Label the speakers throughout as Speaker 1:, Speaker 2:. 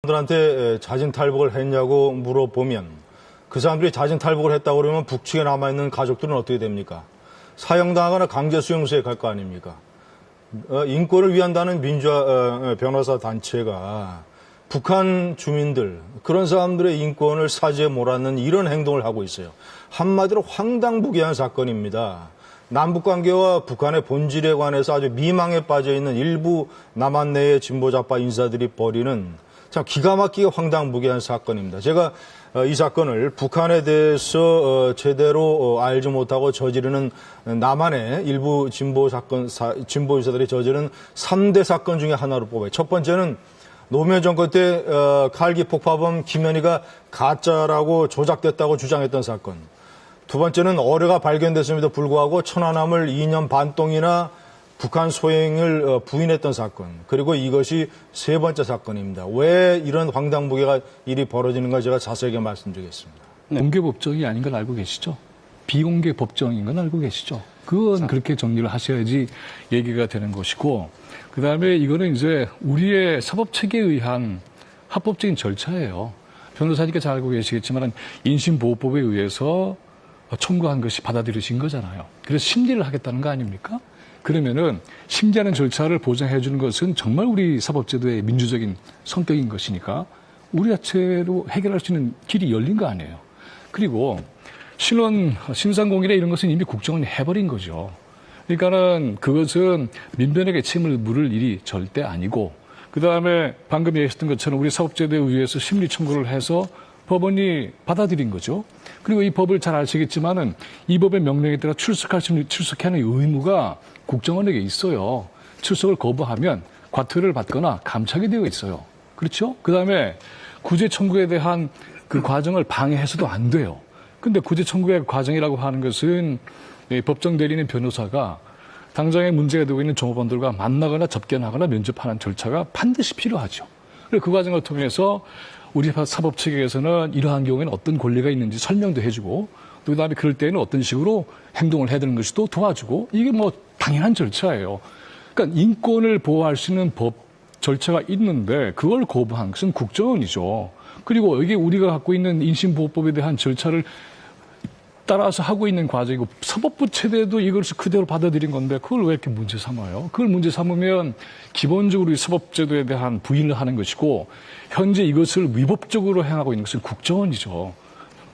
Speaker 1: 사람들한테 자진 탈북을 했냐고 물어보면 그 사람들이 자진 탈북을 했다고 그러면 북측에 남아있는 가족들은 어떻게 됩니까? 사형당하거나 강제 수용소에 갈 거 아닙니까? 인권을 위한다는 민주화 변호사 단체가 북한 주민들, 그런 사람들의 인권을 사지에 몰아넣는 이런 행동을 하고 있어요. 한마디로 황당무계한 사건입니다. 남북관계와 북한의 본질에 관해서 아주 미망에 빠져 있는 일부 남한 내의 진보좌파 인사들이 벌이는 참 기가 막히게 황당무계한 사건입니다. 제가 이 사건을 북한에 대해서 제대로 알지 못하고 저지르는 남한의 일부 진보 인사들이 저지른 3대 사건 중에 하나로 뽑아요. 첫 번째는 노무현 정권 때 칼기 폭파범 김현희가 가짜라고 조작됐다고 주장했던 사건. 두 번째는 어뢰가 발견됐음에도 불구하고 천안함을 2년 반 동이나 북한 소행을 부인했던 사건. 그리고 이것이 세 번째 사건입니다. 왜 이런 황당무계가 일이 벌어지는가 제가 자세하게 말씀드리겠습니다.
Speaker 2: 공개 법정이 아닌 걸 알고 계시죠? 비공개 법정인 건 알고 계시죠? 그건 그렇게 정리를 하셔야지 얘기가 되는 것이고, 그 다음에 이거는 이제 우리의 사법체계에 의한 합법적인 절차예요. 변호사니까 잘 알고 계시겠지만 인신보호법에 의해서 청구한 것이 받아들여진 거잖아요. 그래서 심리를 하겠다는 거 아닙니까? 그러면은 심리하는 절차를 보장해 주는 것은 정말 우리 사법제도의 민주적인 성격인 것이니까 우리 자체로 해결할 수 있는 길이 열린 거 아니에요. 그리고 신원, 신상공개나 이런 것은 이미 국정을 해버린 거죠. 그러니까는 그것은 민변에게 책임을 물을 일이 절대 아니고, 그 다음에 방금 얘기했던 것처럼 우리 사법제도에 의해서 심리 청구를 해서 법원이 받아들인 거죠. 그리고 이 법을 잘 아시겠지만은 이 법의 명령에 따라 출석하는 의무가 국정원에게 있어요. 출석을 거부하면 과태료를 받거나 감찰이 되어 있어요. 그렇죠? 그 다음에 구제 청구에 대한 그 과정을 방해해서도 안 돼요. 근데 구제 청구의 과정이라고 하는 것은 법정 대리인 변호사가 당장에 문제가 되고 있는 종업원들과 만나거나 접견하거나 면접하는 절차가 반드시 필요하죠. 그리고 그 과정을 통해서 우리 사법체계에서는 이러한 경우에는 어떤 권리가 있는지 설명도 해주고, 또 그다음에 그럴 때에는 어떤 식으로 행동을 해야 되는 것이 또 도와주고, 이게 뭐 당연한 절차예요. 그러니까 인권을 보호할 수 있는 법 절차가 있는데 그걸 거부한 것은 국정원이죠. 그리고 이게 우리가 갖고 있는 인신보호법에 대한 절차를 따라서 하고 있는 과정이고, 사법부 체대도 이것을 그대로 받아들인 건데 그걸 왜 이렇게 문제 삼아요? 그걸 문제 삼으면 기본적으로 이 사법제도에 대한 부인을 하는 것이고, 현재 이것을 위법적으로 행하고 있는 것은 국정원이죠.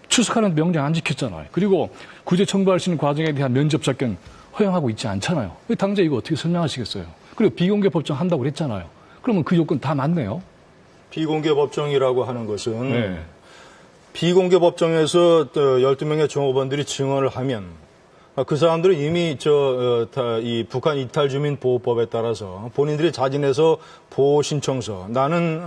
Speaker 2: 출석하는 명령 안 지켰잖아요. 그리고 구제 청구할 수 있는 과정에 대한 면접 접견 허용하고 있지 않잖아요. 당장 이거 어떻게 설명하시겠어요? 그리고 비공개 법정 한다고 그랬잖아요. 그러면 그 요건 다 맞네요.
Speaker 1: 비공개 법정이라고 하는 것은 네. 비공개 법정에서 12명의 종업원들이 증언을 하면 그 사람들은 이미 이 북한 이탈 주민 보호법에 따라서 본인들이 자진해서 보호 신청서, 나는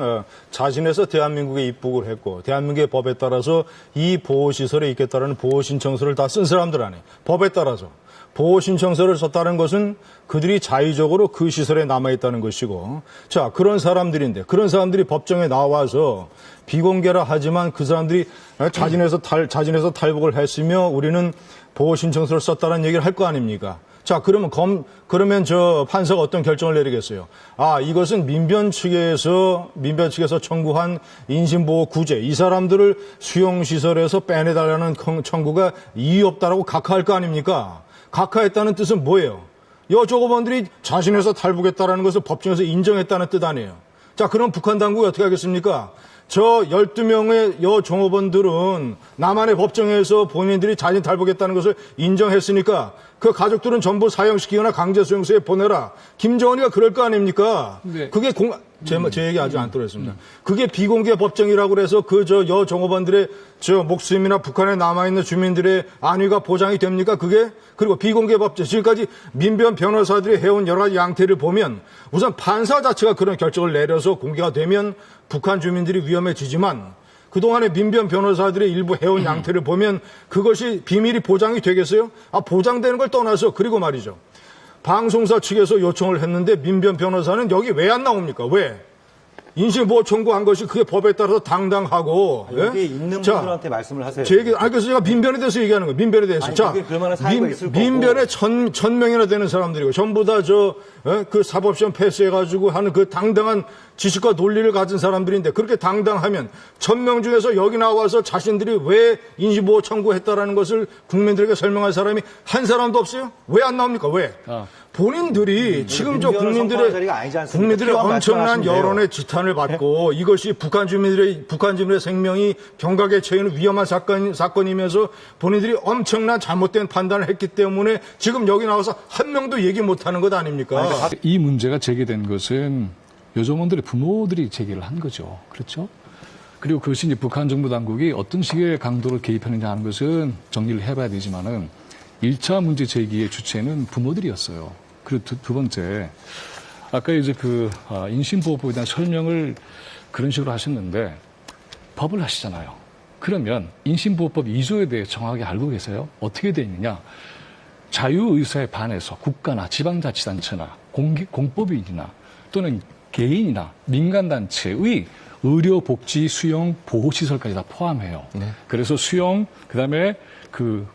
Speaker 1: 자진해서 대한민국에 입국을 했고 대한민국의 법에 따라서 이 보호 시설에 있겠다라는 보호 신청서를 다 쓴 사람들 안에 법에 따라서 보호 신청서를 썼다는 것은 그들이 자의적으로 그 시설에 남아있다는 것이고, 자, 그런 사람들인데, 그런 사람들이 법정에 나와서 비공개라 하지만 그 사람들이 자진해서 탈북을 했으며 우리는 보호 신청서를 썼다는 얘기를 할 거 아닙니까? 자, 그러면 판사가 어떤 결정을 내리겠어요? 아, 이것은 민변 측에서 청구한 인신보호 구제, 이 사람들을 수용시설에서 빼내달라는 청구가 이유 없다라고 각하할 거 아닙니까? 각하했다는 뜻은 뭐예요? 여종업원들이 자신에서 탈북했다라는 것을 법정에서 인정했다는 뜻 아니에요. 자, 그럼 북한 당국이 어떻게 하겠습니까? 저 12명의 여종업원들은 남한의 법정에서 본인들이 자진 탈북했다는 것을 인정했으니까 그 가족들은 전부 사형시키거나 강제 수용소에 보내라. 김정은이가 그럴 거 아닙니까? 네. 그게 제 얘기 아직 안 들었습니다. 그게 비공개 법정이라고 그래서 여종업원들의 목숨이나 북한에 남아있는 주민들의 안위가 보장이 됩니까? 그게? 그리고 비공개 법정, 지금까지 민변 변호사들이 해온 여러 가지 양태를 보면 우선 판사 자체가 그런 결정을 내려서 공개가 되면 북한 주민들이 위험해지지만 그동안의 민변 변호사들의 일부 해온 양태를 보면 그것이 비밀이 보장이 되겠어요? 아, 보장되는 걸 떠나서, 그리고 말이죠. 방송사 측에서 요청을 했는데 민변 변호사는 여기 왜 안 나옵니까? 왜? 인신보호 청구한 것이 그게 법에 따라서 당당하고.
Speaker 3: 여기
Speaker 1: 예?
Speaker 3: 있는
Speaker 1: 자,
Speaker 3: 분들한테 말씀을 하세요.
Speaker 1: 제 얘기, 그래서 제가 민변에 대해서 얘기하는 거예요. 민변에 대해서.
Speaker 3: 아니,
Speaker 1: 자,
Speaker 3: 거기에 그럴만한 사유가 있을 거고.
Speaker 1: 민변에 천 명이나 되는 사람들이고, 전부 다 그 사법시험 패스해가지고 하는 그 당당한 지식과 논리를 가진 사람들인데, 그렇게 당당하면 1000명 중에서 여기 나와서 자신들이 왜 인신보호 청구했다라는 것을 국민들에게 설명할 사람이 한 사람도 없어요? 왜 안 나옵니까? 왜? 본인들이 지금 저
Speaker 3: 민변을 선포할 자리가 아니지 않습니까?
Speaker 1: 국민들의
Speaker 3: 필요한
Speaker 1: 엄청난
Speaker 3: 말씀하시면 돼요.
Speaker 1: 여론의 지탄을 받고 이것이 북한 주민들의 생명이 경각에 처해있는 위험한 사건이면서 본인들이 엄청난 잘못된 판단을 했기 때문에 지금 여기 나와서 한 명도 얘기 못하는 것 아닙니까?
Speaker 2: 이 문제가 제기된 것은 여성원들의 부모들이 제기를 한 거죠. 그렇죠? 그리고 그것이 이제 북한 정부 당국이 어떤 식의 강도를 개입하느냐 하는 것은 정리를 해봐야 되지만은 1차 문제 제기의 주체는 부모들이었어요. 그리고 두 번째, 아까 이제 인신보호법에 대한 설명을 그런 식으로 하셨는데 법을 하시잖아요. 그러면 인신보호법 2조에 대해 정확하게 알고 계세요? 어떻게 되어 있느냐? 자유의사에 반해서 국가나 지방자치단체나 공법인이나 또는 개인이나 민간단체의 의료, 복지, 수용, 보호시설까지 다 포함해요. 네. 그래서 수용, 그다음에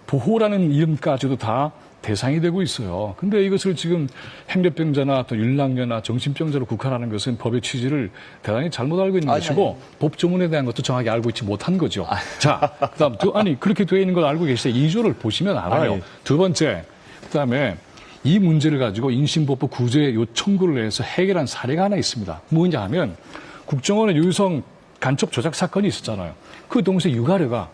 Speaker 2: 보호라는 이름까지도 다 대상이 되고 있어요. 근데 이것을 지금 행렬병자나 또 윤락녀나 정신병자로 국한하는 것은 법의 취지를 대단히 잘못 알고 있는 것이고 법 조문에 대한 것도 정확히 알고 있지 못한 거죠. 자, 그다음 그렇게 되어 있는 걸 알고 계시죠? 2조를 보시면 알아요. 두 번째, 그다음에 이 문제를 가지고 인신보호법 구제 요 청구를 해서 해결한 사례가 하나 있습니다. 뭐냐 하면 국정원의 유성 간첩 조작 사건이 있었잖아요. 그 동시에 유가려가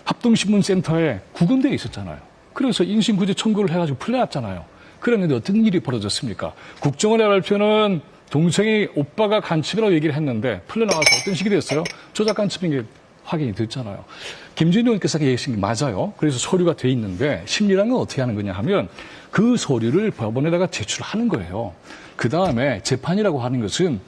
Speaker 2: 합동신문센터에 구금되어 있었잖아요. 그래서 인신구제 청구를 해가지고 풀려났잖아요. 그랬는데 어떤 일이 벌어졌습니까? 국정원의 발표는 동생이 오빠가 간첩이라고 얘기를 했는데 풀려나와서 어떤 식이 됐어요? 조작 간첩인 게 확인이 됐잖아요. 김준일 의원께서 얘기하신 게 맞아요. 그래서 서류가 돼 있는데 심리라는 건 어떻게 하는 거냐 하면 그 서류를 법원에다가 제출하는 거예요. 그 다음에 재판이라고 하는 것은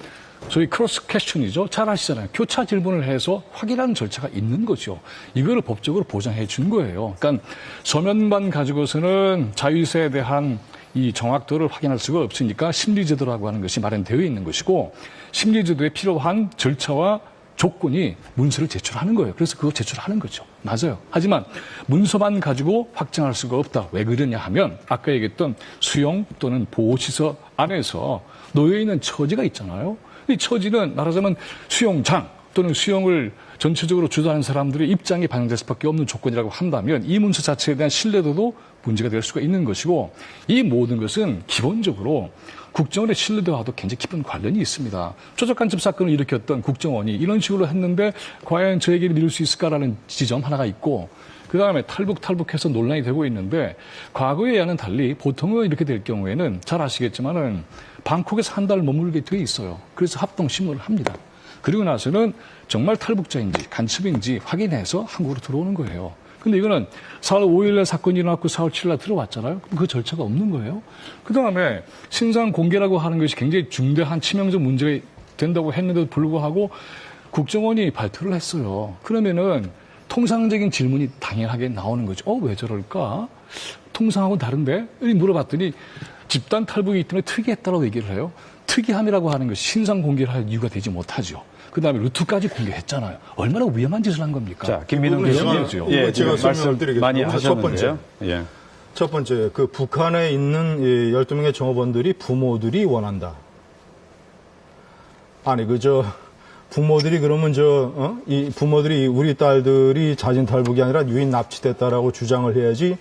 Speaker 2: 저희 크로스 퀘스천이죠. 잘 아시잖아요. 교차 질문을 해서 확인하는 절차가 있는 거죠. 이거를 법적으로 보장해 준 거예요. 그러니까 서면만 가지고서는 자유의사에 대한 이 정확도를 확인할 수가 없으니까 심리제도라고 하는 것이 마련되어 있는 것이고 심리제도에 필요한 절차와 조건이 문서를 제출하는 거예요. 그래서 그거 제출하는 거죠. 맞아요. 하지만 문서만 가지고 확정할 수가 없다. 왜 그러냐 하면 아까 얘기했던 수용 또는 보호시설 안에서 놓여있는 처지가 있잖아요. 이 처지는 말하자면 수용장 또는 수용을 전체적으로 주도하는 사람들의 입장이 반영될 수밖에 없는 조건이라고 한다면 이 문서 자체에 대한 신뢰도도 문제가 될 수가 있는 것이고 이 모든 것은 기본적으로 국정원의 신뢰도와도 굉장히 깊은 관련이 있습니다. 조작 간첩 사건을 일으켰던 국정원이 이런 식으로 했는데 과연 저 얘기를 미룰 수 있을까라는 지점 하나가 있고 그다음에 탈북해서 논란이 되고 있는데 과거에와는 달리 보통은 이렇게 될 경우에는 잘 아시겠지만은 방콕에서 한 달 머물게 돼 있어요. 그래서 합동신문을 합니다. 그리고 나서는 정말 탈북자인지 간첩인지 확인해서 한국으로 들어오는 거예요. 근데 이거는 4월 5일날 사건이 일어났고 4월 7일날 들어왔잖아요. 그럼 그 절차가 없는 거예요. 그다음에 신상 공개라고 하는 것이 굉장히 중대한 치명적 문제가 된다고 했는데도 불구하고 국정원이 발표를 했어요. 그러면은 통상적인 질문이 당연하게 나오는 거죠. 왜 저럴까? 통상하고는 다른데? 물어봤더니 집단 탈북이기 때문에 특이했다고 얘기를 해요. 특이함이라고 하는 것이 신상 공개를 할 이유가 되지 못하죠. 그다음에 루트까지 공개했잖아요. 얼마나 위험한 짓을 한 겁니까?
Speaker 4: 자, 김민웅 교수님,
Speaker 1: 제가 설명을 드리겠습니다.
Speaker 4: 많이
Speaker 1: 하셨는데요. 첫 번째, 그 북한에 있는 12명의 종업원들이 부모들이 원한다. 아니, 부모들이 그러면 이 부모들이 우리 딸들이 자진 탈북이 아니라 유인 납치됐다라고 주장을 해야지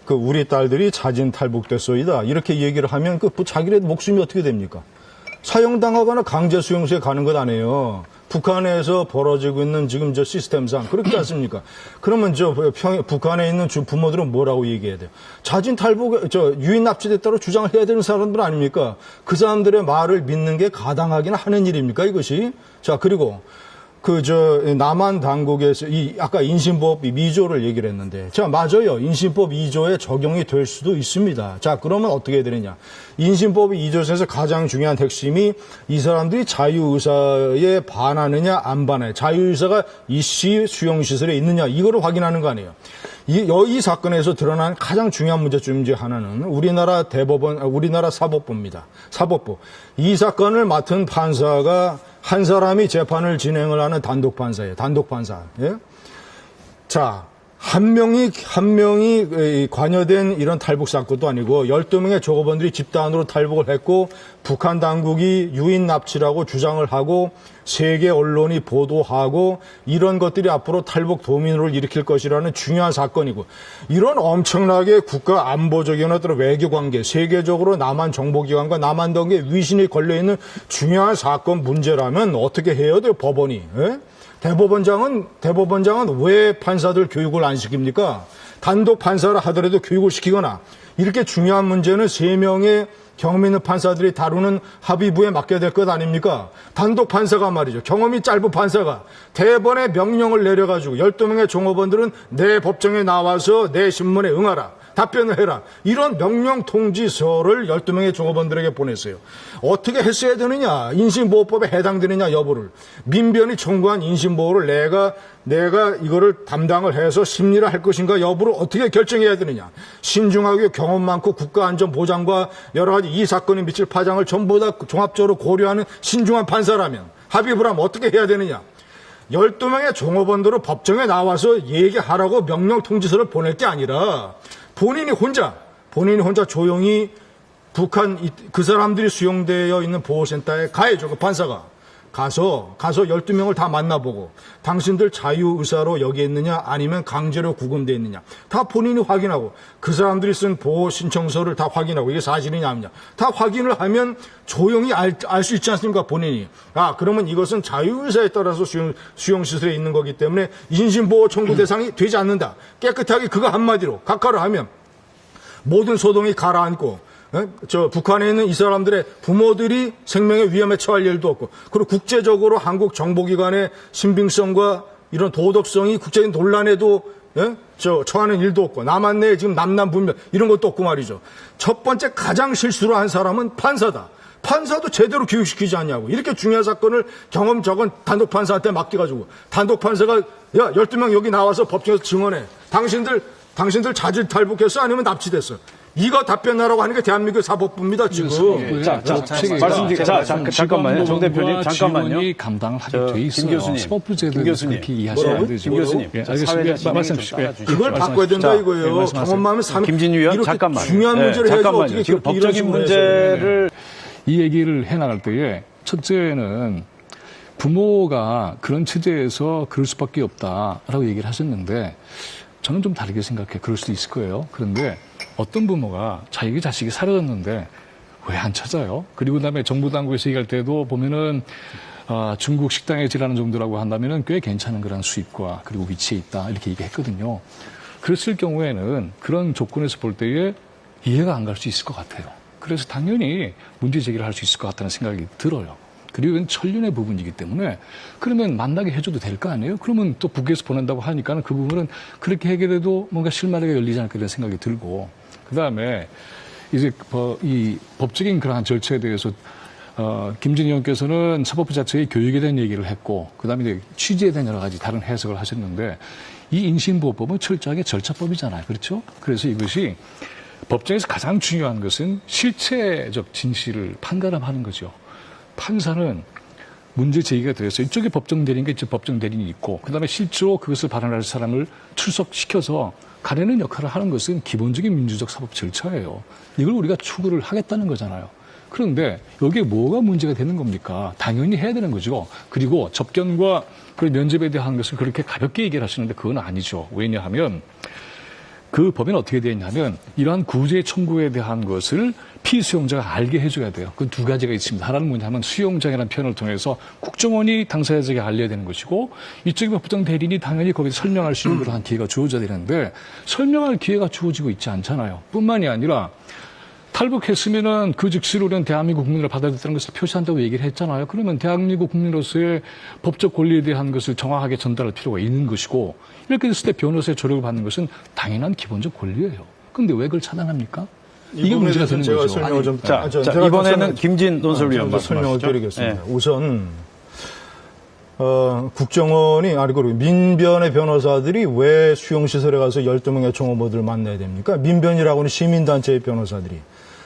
Speaker 1: 우리 딸들이 자진 탈북됐소이다. 이렇게 얘기를 하면 자기네 목숨이 어떻게 됩니까? 사형당하거나 강제 수용소에 가는 것 아니에요. 북한에서 벌어지고 있는 지금 시스템상 그렇지 않습니까? 그러면 북한에 있는 부모들은 뭐라고 얘기해야 돼요? 자진 탈북, 유인 납치됐다고 주장을 해야 되는 사람들 아닙니까? 그 사람들의 말을 믿는 게 가당하긴 하는 일입니까, 이것이? 자, 그리고 남한 당국에서 아까 인신법 2조를 얘기를 했는데, 자, 맞아요. 인신법 2조에 적용이 될 수도 있습니다. 자, 그러면 어떻게 해야 되느냐. 인신법 2조에서 가장 중요한 핵심이 이 사람들이 자유의사에 반하느냐, 안 반하느냐. 자유의사가 이씨 수용시설에 있느냐, 이거를 확인하는 거 아니에요. 이 사건에서 드러난 가장 중요한 문제점 중 하나는 우리나라 사법부입니다. 사법부. 이 사건을 맡은 판사가 한 사람이 재판을 진행을 하는 단독 판사예요. 단독 판사. 예? 자, 한 명이 관여된 이런 탈북 사건도 아니고 12명의 조업원들이 집단으로 탈북을 했고 북한 당국이 유인 납치라고 주장을 하고 세계 언론이 보도하고 이런 것들이 앞으로 탈북 도민을 일으킬 것이라는 중요한 사건이고 이런 엄청나게 국가 안보적인 어떤 외교 관계, 세계적으로 남한 정보기관과 남한 당국의 위신이 걸려있는 중요한 사건 문제라면 어떻게 해야 돼요, 법원이? 예? 대법원장은 왜 판사들 교육을 안 시킵니까? 단독 판사를 하더라도 교육을 시키거나 이렇게 중요한 문제는 3명의 경험 있는 판사들이 다루는 합의부에 맡겨야 될 것 아닙니까? 단독 판사가 말이죠. 경험이 짧은 판사가 대법원의 명령을 내려가지고 12명의 종업원들은 내 법정에 나와서 내 신문에 응하라. 답변을 해라. 이런 명령 통지서를 12명의 종업원들에게 보냈어요. 어떻게 했어야 되느냐? 인신보호법에 해당되느냐 여부를. 민변이 청구한 인신보호를 내가 이거를 담당을 해서 심리를 할 것인가 여부를 어떻게 결정해야 되느냐. 신중하게 경험 많고 국가안전보장과 여러 가지 이 사건이 미칠 파장을 전부 다 종합적으로 고려하는 신중한 판사라면 합의를 하면 어떻게 해야 되느냐. 12명의 종업원들은 법정에 나와서 얘기하라고 명령 통지서를 보낼 게 아니라 본인이 혼자 조용히 북한 그 사람들이 수용되어 있는 보호센터에 가야죠. 그 판사가 가서 12명을 다 만나보고 당신들 자유의사로 여기에 있느냐 아니면 강제로 구금되어 있느냐 다 본인이 확인하고 그 사람들이 쓴 보호 신청서를 다 확인하고 이게 사실이냐 아니냐 다 확인을 하면 조용히 알 수 있지 않습니까? 본인이. 그러면 이것은 자유의사에 따라서 수용시설에 있는 거기 때문에 인신보호 청구 대상이 되지 않는다. 깨끗하게 그거 한마디로 각하를 하면 모든 소동이 가라앉고 북한에 있는 이 사람들의 부모들이 생명의 위험에 처할 일도 없고 그리고 국제적으로 한국 정보기관의 신빙성과 이런 도덕성이 국제적인 논란에도 처하는 일도 없고 남한 내에 지금 남남분명 이런 것도 없고 말이죠. 첫 번째 가장 실수를 한 사람은 판사다. 판사도 제대로 교육시키지 않냐고. 이렇게 중요한 사건을 경험 적은 단독 판사한테 맡겨가지고 단독 판사가 12명 여기 나와서 법정에서 증언해. 당신들 자질 탈북했어? 아니면 납치됐어? 이거 답변하라고 하는 게 대한민국 사법부입니다, 지금.
Speaker 4: 잠깐만요. 정 대표님, 잠깐만요.
Speaker 2: 지원이 감당을 하게 돼 있어요. 사법부제도에서 그렇게 이해하시면 안 되죠.
Speaker 4: 김 교수님.
Speaker 2: 알겠습니다. 말씀 주시고요.
Speaker 1: 그걸 바꿔야 된다 이거예요. 경험만 하면
Speaker 4: 김진유 의원, 잠깐만요.
Speaker 1: 중요한 문제를 해야지 어떻게
Speaker 4: 지금
Speaker 1: 그렇게
Speaker 4: 법적인 문제를
Speaker 2: 이 얘기를 해나갈 때에 첫째는 부모가 그런 체제에서 그럴 수밖에 없다라고 얘기를 하셨는데 저는 좀 다르게 생각해. 그럴 수도 있을 거예요. 그런데 어떤 부모가 자기 자식이 사라졌는데 왜 안 찾아요? 그리고 그다음에 정부 당국에서 얘기할 때도 보면은 중국 식당에 지라는 정도라고 한다면은 꽤 괜찮은 그런 수입과 그리고 위치에 있다 이렇게 얘기했거든요. 그랬을 경우에는 그런 조건에서 볼 때에 이해가 안 갈 수 있을 것 같아요. 그래서 당연히 문제 제기를 할 수 있을 것 같다는 생각이 들어요. 그리고 이건 천륜의 부분이기 때문에 그러면 만나게 해줘도 될 거 아니에요? 그러면 또 북에서 보낸다고 하니까는 그 부분은 그렇게 해결해도 뭔가 실마리가 열리지 않을까 이런 생각이 들고 그다음에 이제 이 법적인 그러한 절차에 대해서 김진희 의원께서는 사법부 자체의 교육에 대한 얘기를 했고 그다음에 이제 취지에 대한 여러 가지 다른 해석을 하셨는데 이 인신보호법은 철저하게 절차법이잖아요. 그렇죠? 그래서 이것이 법정에서 가장 중요한 것은 실체적 진실을 판가름하는 거죠. 판사는 문제 제기가 되어서 이쪽에 법정 대리인과 이쪽 법정 대리인이 있고 그다음에 실제로 그것을 발언할 사람을 출석시켜서 가려는 역할을 하는 것은 기본적인 민주적 사법 절차예요. 이걸 우리가 추구를 하겠다는 거잖아요. 그런데 여기에 뭐가 문제가 되는 겁니까? 당연히 해야 되는 거죠. 그리고 접견과 그 면접에 대한 것을 그렇게 가볍게 얘기를 하시는데 그건 아니죠. 왜냐하면 그 법에는 어떻게 되어 있냐면 이러한 구제 청구에 대한 것을 피수용자가 알게 해줘야 돼요. 그 두 가지가 있습니다. 하나는 뭐냐면 수용장이라는 표현을 통해서 국정원이 당사자에게 알려야 되는 것이고 이쪽에 법정 대리인이 당연히 거기서 설명할 수 있는 그러한 기회가 주어져야 되는데 설명할 기회가 주어지고 있지 않잖아요. 뿐만이 아니라 탈북했으면은 그 즉시로 우리는 대한민국 국민으로 받아들였다는 것을 표시한다고 얘기를 했잖아요. 그러면 대한민국 국민으로서의 법적 권리에 대한 것을 정확하게 전달할 필요가 있는 것이고 이렇게 됐을 때 변호사의 조력을 받는 것은 당연한 기본적 권리예요. 그런데 왜 그걸 차단합니까? 이게 문제가 되는
Speaker 1: 제가
Speaker 2: 거죠.
Speaker 1: 설명을 좀
Speaker 4: 자, 이번에는 김진 논설위원
Speaker 1: 설명을
Speaker 4: 말씀하시죠.
Speaker 1: 드리겠습니다. 네. 우선 국정원이 그리고 민변의 변호사들이 왜 수용시설에 가서 12명의 종업원들을 만나야 됩니까? 민변이라고 하는 시민단체의 변호사들이.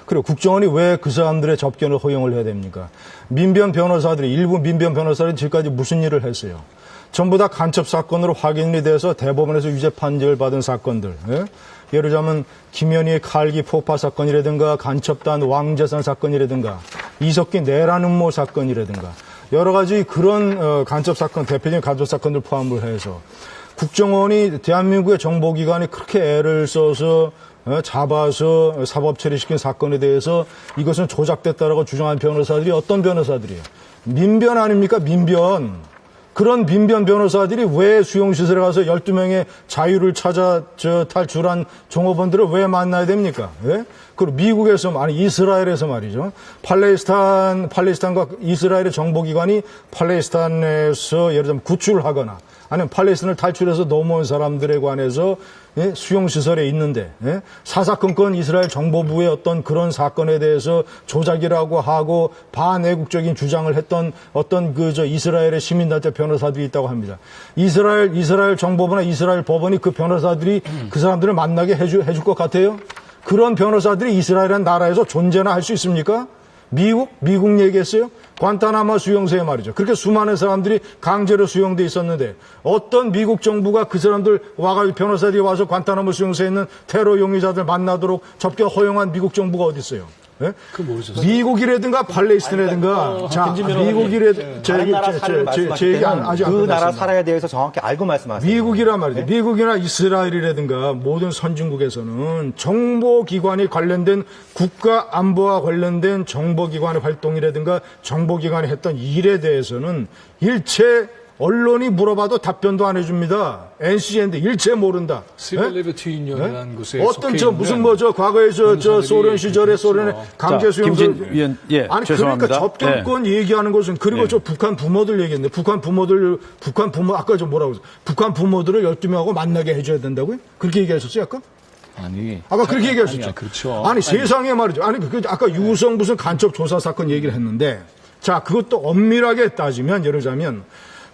Speaker 1: 그리고 국정원이 왜 그 사람들의 접견을 허용을 해야 됩니까? 민변 변호사들이, 일부 민변 변호사들이 지금까지 무슨 일을 했어요? 전부 다 간첩 사건으로 확인이 돼서 대법원에서 유죄 판결을 받은 사건들. 예? 예를 들자면 김현희의 칼기 폭파 사건이라든가 간첩단 왕재산 사건이라든가 이석기 내란 음모 사건이라든가 여러 가지 그런 간첩 사건, 대표적인 간첩 사건들 포함을 해서 국정원이 대한민국의 정보기관이 그렇게 애를 써서 잡아서 사법 처리시킨 사건에 대해서 이것은 조작됐다라고 주장한 변호사들이 어떤 변호사들이에요? 민변 아닙니까? 민변. 그런 민변 변호사들이 왜 수용시설에 가서 12명의 자유를 찾아 탈출한 종업원들을 왜 만나야 됩니까? 예? 그리고 미국에서, 아니, 이스라엘에서 말이죠. 팔레스타인과 이스라엘의 정보기관이 팔레스타인에서 예를 들면 구출을 하거나 아니면 팔레스타인을 탈출해서 넘어온 사람들에 관해서 예? 수용시설에 있는데 예? 사사건건 이스라엘 정보부의 어떤 그런 사건에 대해서 조작이라고 하고 반애국적인 주장을 했던 어떤 이스라엘의 시민단체 변호사들이 있다고 합니다. 이스라엘 정보부나 이스라엘 법원이 그 변호사들이 그 사람들을 만나게 해줄 것 같아요? 그런 변호사들이 이스라엘이라는 나라에서 존재나 할 수 있습니까? 미국 얘기했어요? 관타나모 수용소에 말이죠. 그렇게 수많은 사람들이 강제로 수용돼 있었는데 어떤 미국 정부가 그 사람들 변호사들이 와서 관타나모 수용소에 있는 테러 용의자들 만나도록 접견 허용한 미국 정부가 어디 있어요? 예?
Speaker 2: 그 모르셨어요?
Speaker 1: 미국이라든가 팔레스타인이라든가 자, 미국이라든가
Speaker 3: 다른 나라 사례를 말씀하실 때는 그 나라 사례에 대해서 정확히 알고 말씀하세요.
Speaker 1: 미국이란 말이죠. 네? 미국이나 이스라엘이라든가 모든 선진국에서는 정보기관이 관련된 국가 안보와 관련된 정보기관의 활동이라든가 정보기관이 했던 일에 대해서는 일체 언론이 물어봐도 답변도 안 해줍니다. NCN인데 일체 모른다.
Speaker 2: 시빌 리버티 유니언이라는 곳에
Speaker 1: 어떤 무슨 과거에 소련 시절에 소련의 강제 수용소
Speaker 4: 김진 위원
Speaker 1: 아니
Speaker 4: 죄송합니다.
Speaker 1: 그러니까 접견권 얘기하는 것은 그리고 저 북한 부모들 얘기했는데 북한 부모 아까 뭐라고 했어요? 북한 부모들을 12명하고 만나게 해줘야 된다고요? 그렇게 얘기하셨어요 아까?
Speaker 2: 아니.
Speaker 1: 아까 그렇게 얘기하셨죠.
Speaker 2: 아니야, 그렇죠.
Speaker 1: 아니 세상에 말이죠. 아니 아까 유성 무슨 간첩 조사 사건 얘기를 했는데 자 그것도 엄밀하게 따지면 예를 들자면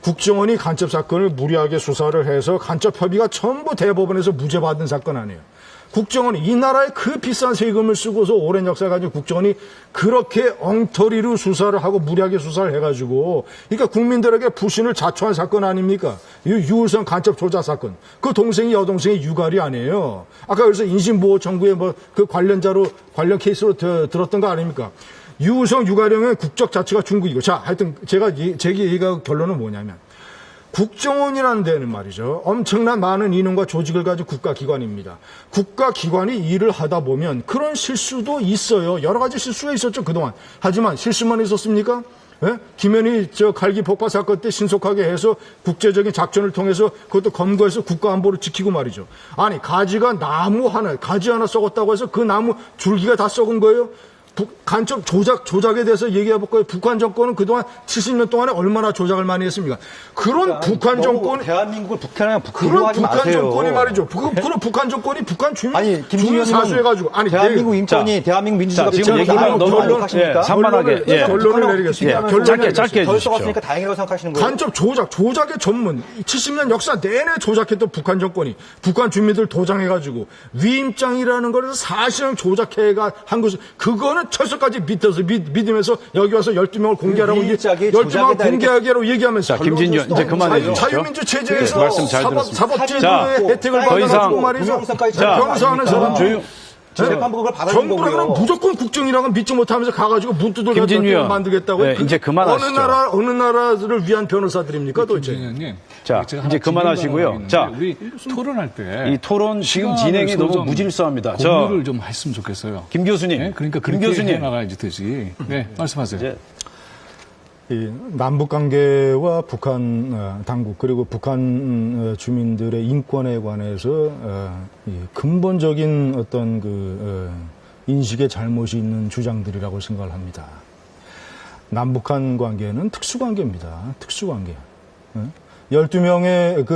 Speaker 1: 국정원이 간첩 사건을 무리하게 수사를 해서 간첩 협의가 전부 대법원에서 무죄 받은 사건 아니에요. 국정원이 이 나라에 그 비싼 세금을 쓰고서 오랜 역사를 가지고 국정원이 그렇게 엉터리로 수사를 하고 무리하게 수사를 해가지고 그러니까 국민들에게 불신을 자초한 사건 아닙니까? 유우성 간첩 조작 사건. 그 동생이 여동생이 유가리 아니에요. 아까 그래서 인신보호 청구에 그 관련 케이스로 들었던 거 아닙니까? 유우성 유가령의 국적 자체가 중국이고 자 하여튼 제 얘기가 결론은 뭐냐면 국정원이라는 데는 말이죠. 엄청난 많은 인원과 조직을 가진 국가기관입니다. 국가기관이 일을 하다 보면 그런 실수도 있어요. 여러 가지 실수가 있었죠 그동안. 하지만 실수만 있었습니까? 예? 김현희 칼기 폭파 사건 때 신속하게 해서 국제적인 작전을 통해서 그것도 검거해서 국가 안보를 지키고 말이죠. 아니 가지 하나 썩었다고 해서 그 나무 줄기가 다 썩은 거예요? 간첩 조작에 대해서 얘기해 볼 거예요. 북한 정권은 그동안 70년 동안에 얼마나 조작을 많이 했습니까? 그런 북한 정권이
Speaker 3: 대한민국을 북한이랑
Speaker 1: 그런
Speaker 3: 하지
Speaker 1: 북한
Speaker 3: 마세요.
Speaker 1: 정권이 말이죠. 그런 북한 정권이 북한 주민 사수해가지고 아니
Speaker 3: 대한민국 인권이 대한민국 민주주의가
Speaker 4: 지금 얘기가 너무 산만하게
Speaker 1: 결론을 내리겠습니다.
Speaker 4: 짧게
Speaker 3: 덜
Speaker 4: 해주십시오.
Speaker 3: 썩었으니까 다행이라고 생각하시는 거예요?
Speaker 1: 간첩 조작의 전문 70년 역사 내내 조작했던 북한 정권이 북한 주민들 도장해가지고 위임장이라는 걸 사실은 조작해가 한 것은 그거는 철석까지 믿으면서 여기 와서 12명을 공개하라고 12명을 공개하기로 얘기하면서
Speaker 4: 김진규 이제 그만해 주시죠.
Speaker 1: 자유민주 체제에서
Speaker 4: 말씀 잘 들었습니다.
Speaker 1: 사법제도의 혜택을 받아가지고 말이죠. 변호사하는 사람
Speaker 3: 재판부 그걸 받아준 거고요.
Speaker 1: 정부는 무조건 국정이라고 믿지 못하면서 가가지고 문두들
Speaker 4: 김진규 의원.
Speaker 1: 만들겠다고.
Speaker 4: 네, 이제 그만하시죠.
Speaker 1: 어느 나라를 위한 변호사들입니까 도대체?
Speaker 2: 김진현님,
Speaker 4: 자, 이제 그만하시고요. 자,
Speaker 2: 우리 토론할 때
Speaker 4: 이 토론 지금 진행이 너무 무질서합니다.
Speaker 2: 공유를 좀 했으면 좋겠어요.
Speaker 4: 김 교수님.
Speaker 2: 네? 그러니까
Speaker 4: 김
Speaker 2: 그렇게
Speaker 4: 교수님.
Speaker 2: 해나가야지 되지. 네, 말씀하세요.
Speaker 4: 이제
Speaker 1: 이 남북 관계와 북한 당국 그리고 북한 주민들의 인권에 관해서 이 근본적인 어떤 인식의 잘못이 있는 주장들이라고 생각을 합니다. 남북한 관계는 특수관계입니다. 특수관계. 12명의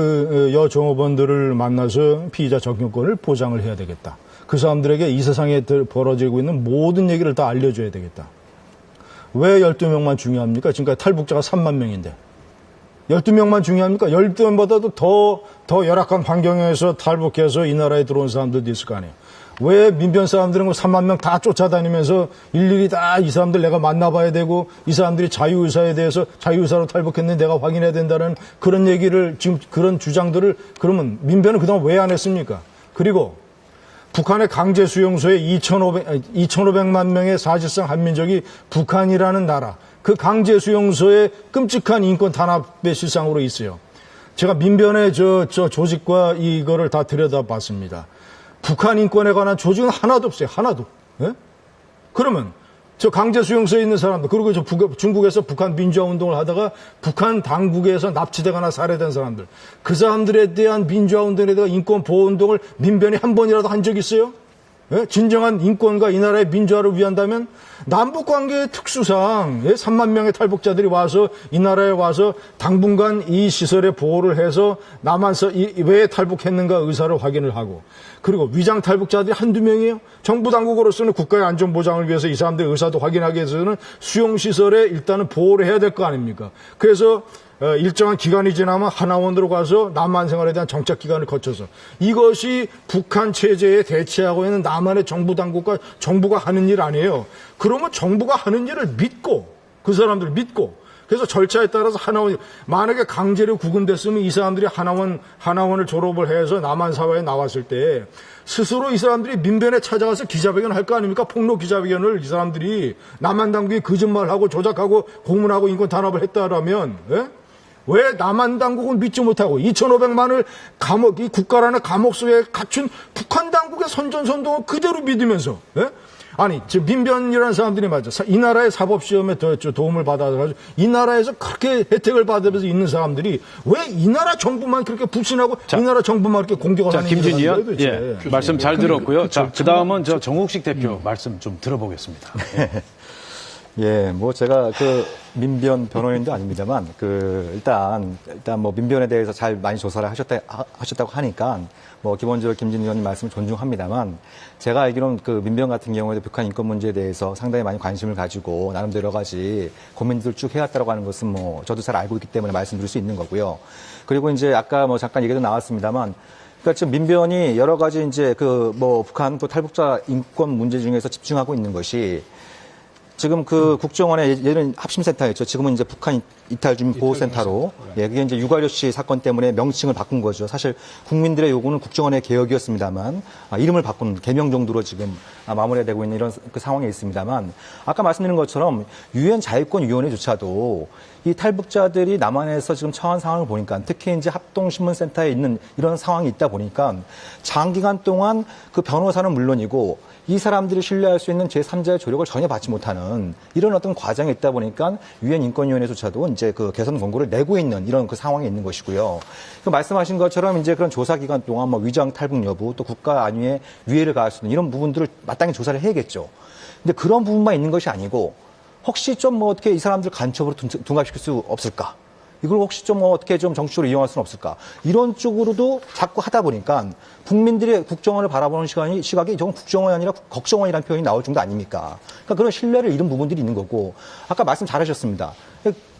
Speaker 1: 여종업원들을 만나서 피의자 적용권을 보장을 해야 되겠다. 그 사람들에게 이 세상에 벌어지고 있는 모든 얘기를 다 알려줘야 되겠다. 왜 12명만 중요합니까? 지금까지 탈북자가 3만 명인데. 12명만 중요합니까? 12명보다도 더 열악한 환경에서 탈북해서 이 나라에 들어온 사람들도 있을 거 아니에요. 왜 민변 사람들은 3만 명 다 쫓아다니면서 일일이 다 이 사람들 내가 만나봐야 되고 이 사람들이 자유의사에 대해서 자유의사로 탈북했는데 내가 확인해야 된다는 그런 얘기를 지금 그런 주장들을 그러면 민변은 그동안 왜 안 했습니까? 그리고 북한의 강제 수용소에 2,500만 명의 사실상 한민족이 북한이라는 나라 그 강제 수용소에 끔찍한 인권 탄압의 실상으로 있어요. 제가 민변의 저 조직과 이거를 다 들여다봤습니다. 북한 인권에 관한 조직은 하나도 없어요. 하나도. 예? 그러면 저 강제 수용소에 있는 사람들 그리고 저 중국에서 북한 민주화 운동을 하다가 북한 당국에서 납치되거나 살해된 사람들 그 사람들에 대한 민주화 운동에 대한 인권 보호 운동을 민변이 한 번이라도 한 적 있어요? 예? 진정한 인권과 이 나라의 민주화를 위한다면 남북관계의 특수상 3만 명의 탈북자들이 와서 이 나라에 와서 당분간 이 시설에 보호를 해서 남한서 왜 탈북했는가 의사를 확인을 하고 그리고 위장 탈북자들이 한두 명이에요. 정부 당국으로서는 국가의 안전 보장을 위해서 이 사람들의 의사도 확인하기 위해서는 수용시설에 일단은 보호를 해야 될 거 아닙니까? 그래서 일정한 기간이 지나면 하나원으로 가서 남한 생활에 대한 정착 기간을 거쳐서 이것이 북한 체제에 대치하고 있는 남한의 정부 당국과 정부가 하는 일 아니에요. 그러면 정부가 하는 일을 믿고 그 사람들을 믿고 그래서 절차에 따라서 하나원 만약에 강제로 구금됐으면 이 사람들이 하나원을 졸업을 해서 남한 사회에 나왔을 때 스스로 이 사람들이 민변에 찾아가서 기자회견을 할 거 아닙니까? 폭로 기자회견을 이 사람들이 남한 당국이 거짓말하고 조작하고 고문하고 인권 탄압을 했다라면 예? 왜 남한 당국은 믿지 못하고 2,500만을 이 국가라는 감옥 속에 갖춘 북한 당국의 선전선동을 그대로 믿으면서 예? 아니 지금 민변이라는 사람들이 맞아 이 나라의 사법시험에 도움을 받아서 이 나라에서 그렇게 혜택을 받으면서 있는 사람들이 왜 이 나라 정부만 그렇게 불신하고 이 나라 정부만 이렇게 공격을 하는 거예요?
Speaker 4: 김진희 의원 예, 말씀 잘 들었고요. 자, 그다음은 저 정욱식 대표 말씀 좀 들어보겠습니다.
Speaker 3: 예, 뭐 제가 민변 변호인도 아닙니다만 일단 뭐 민변에 대해서 잘 많이 조사를 하셨다고 하니까 뭐 기본적으로 김진희 의원님 말씀을 존중합니다만 제가 알기로는 민변 같은 경우에도 북한 인권 문제에 대해서 상당히 많이 관심을 가지고 나름대로 여러 가지 고민들을 쭉 해왔다고 하는 것은 뭐 저도 잘 알고 있기 때문에 말씀드릴 수 있는 거고요. 그리고 이제 아까 뭐 잠깐 얘기도 나왔습니다만 그러니까 지금 민변이 여러 가지 이제 북한 또 탈북자 인권 문제 중에서 집중하고 있는 것이 지금 국정원의 예전 합심센터였죠. 지금은 이제 북한 이탈주민 보호센터로. 예, 그게 이제 유가려 씨 사건 때문에 명칭을 바꾼 거죠. 사실 국민들의 요구는 국정원의 개혁이었습니다만, 이름을 바꾼 개명 정도로 지금 마무리가 되고 있는 이런 상황에 있습니다만, 아까 말씀드린 것처럼 유엔 자유권위원회조차도 이 탈북자들이 남한에서 지금 처한 상황을 보니까 특히 이제 합동신문센터에 있는 이런 상황이 있다 보니까 장기간 동안 변호사는 물론이고 이 사람들이 신뢰할 수 있는 제3자의 조력을 전혀 받지 못하는 이런 어떤 과정이 있다 보니까 유엔 인권위원회조차도 이제 개선 권고를 내고 있는 이런 상황에 있는 것이고요. 말씀하신 것처럼 이제 그런 조사 기간 동안 뭐 위장 탈북 여부 또 국가 안위에 위해를 가할 수 있는 이런 부분들을 마땅히 조사를 해야겠죠. 근데 그런 부분만 있는 것이 아니고 혹시 좀 어떻게 이 사람들 간첩으로 둔갑시킬 수 없을까? 이걸 혹시 좀 어떻게 좀 정치적으로 이용할 수는 없을까? 이런 쪽으로도 자꾸 하다 보니까 국민들의 국정원을 바라보는 시각이 좀 국정원이 아니라 걱정원이라는 표현이 나올 정도 아닙니까? 그러니까 그런 신뢰를 잃은 부분들이 있는 거고, 아까 말씀 잘하셨습니다.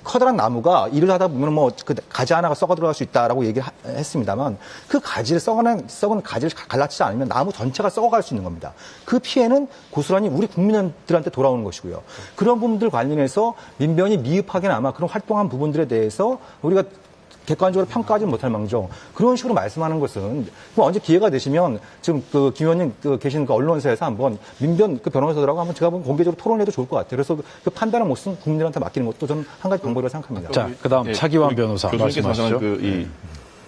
Speaker 3: 커다란 나무가 일을 하다 보면 가지 하나가 썩어 들어갈 수 있다라고 얘기를 했습니다만 그 가지를 썩은 가지를 갈라치지 않으면 나무 전체가 썩어갈 수 있는 겁니다. 그 피해는 고스란히 우리 국민들한테 돌아오는 것이고요. 그런 부분들 관련해서 민변이 미흡하게나마 그런 활동한 부분들에 대해서 우리가 객관적으로 평가하지 못할 망정 그런 식으로 말씀하는 것은 언제 기회가 되시면 지금 김 의원님 계신 언론사에서 한번 민변 변호사들하고 한번 제가 공개적으로 토론해도 좋을 것 같아요. 그래서 판단의 몫은 국민들한테 맡기는 것도 저는 한 가지 방법이라고 생각합니다.
Speaker 4: 자, 그다음 차기환 변호사 말씀하시죠.
Speaker 5: 이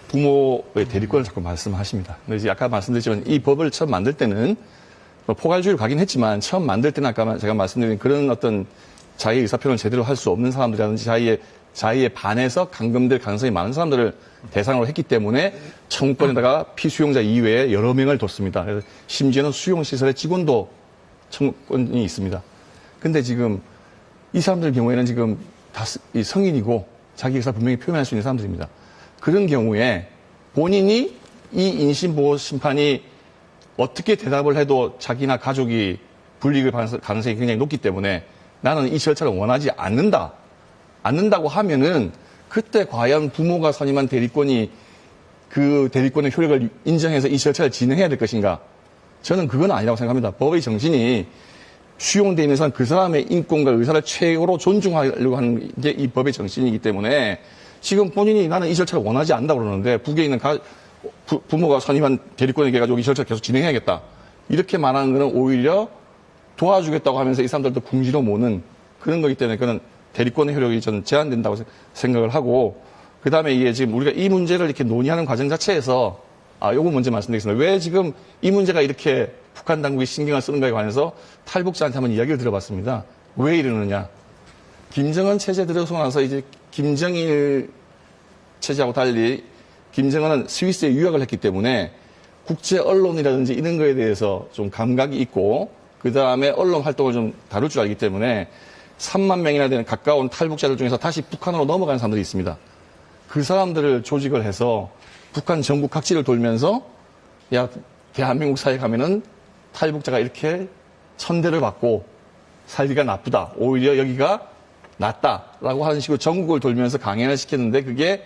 Speaker 5: 부모의 대리권을 자꾸 말씀하십니다. 근데 이제 아까 말씀드렸지만 이 법을 처음 만들 때는 포괄주의로 가긴 했지만 처음 만들 때는 아까 제가 말씀드린 그런 어떤 자기 의사표현을 제대로 할 수 없는 사람들이라든지 자의에 반해서 감금될 가능성이 많은 사람들을 대상으로 했기 때문에 청구권에다가 피수용자 이외에 여러 명을 뒀습니다. 그래서 심지어는 수용시설의 직원도 청구권이 있습니다. 근데 지금 이 사람들 경우에는 지금 다 성인이고 자기 의사 분명히 표현할 수 있는 사람들입니다. 그런 경우에 본인이 이 인신보호 심판이 어떻게 대답을 해도 자기나 가족이 불이익을 받을 가능성이 굉장히 높기 때문에 나는 이 절차를 원하지 않는다고 하면은 그때 과연 부모가 선임한 대리권이 그 대리권의 효력을 인정해서 이 절차를 진행해야 될 것인가? 저는 그건 아니라고 생각합니다. 법의 정신이 수용되어 있는 사람 그 사람의 인권과 의사를 최고로 존중하려고 하는 게 이 법의 정신이기 때문에 지금 본인이 나는 이 절차를 원하지 않는다고 그러는데 북에 있는 부모가 선임한 대리권에게 가지고 이 절차를 계속 진행해야겠다. 이렇게 말하는 것은 오히려 도와주겠다고 하면서 이 사람들도 궁지로 모는 그런 거기 때문에 그는 대리권의 효력이 저는 제한된다고 생각을 하고 그다음에 이게 지금 우리가 이 문제를 이렇게 논의하는 과정 자체에서 요거 먼저 말씀드리겠습니다. 왜 지금 이 문제가 이렇게 북한 당국이 신경을 쓰는가에 관해서 탈북자한테 한번 이야기를 들어봤습니다. 왜 이러느냐. 김정은 체제 들어서 나서 이제 김정일 체제하고 달리 김정은은 스위스에 유학을 했기 때문에 국제 언론이라든지 이런 거에 대해서 좀 감각이 있고 그 다음에 언론 활동을 좀 다룰 줄 알기 때문에 3만 명이나 되는 가까운 탈북자들 중에서 다시 북한으로 넘어가는 사람들이 있습니다. 그 사람들을 조직을 해서 북한 전국 각지를 돌면서 야 대한민국 사회에 가면은 탈북자가 이렇게 천대를 받고 살기가 나쁘다. 오히려 여기가 낫다라고 하는 식으로 전국을 돌면서 강연을 시켰는데 그게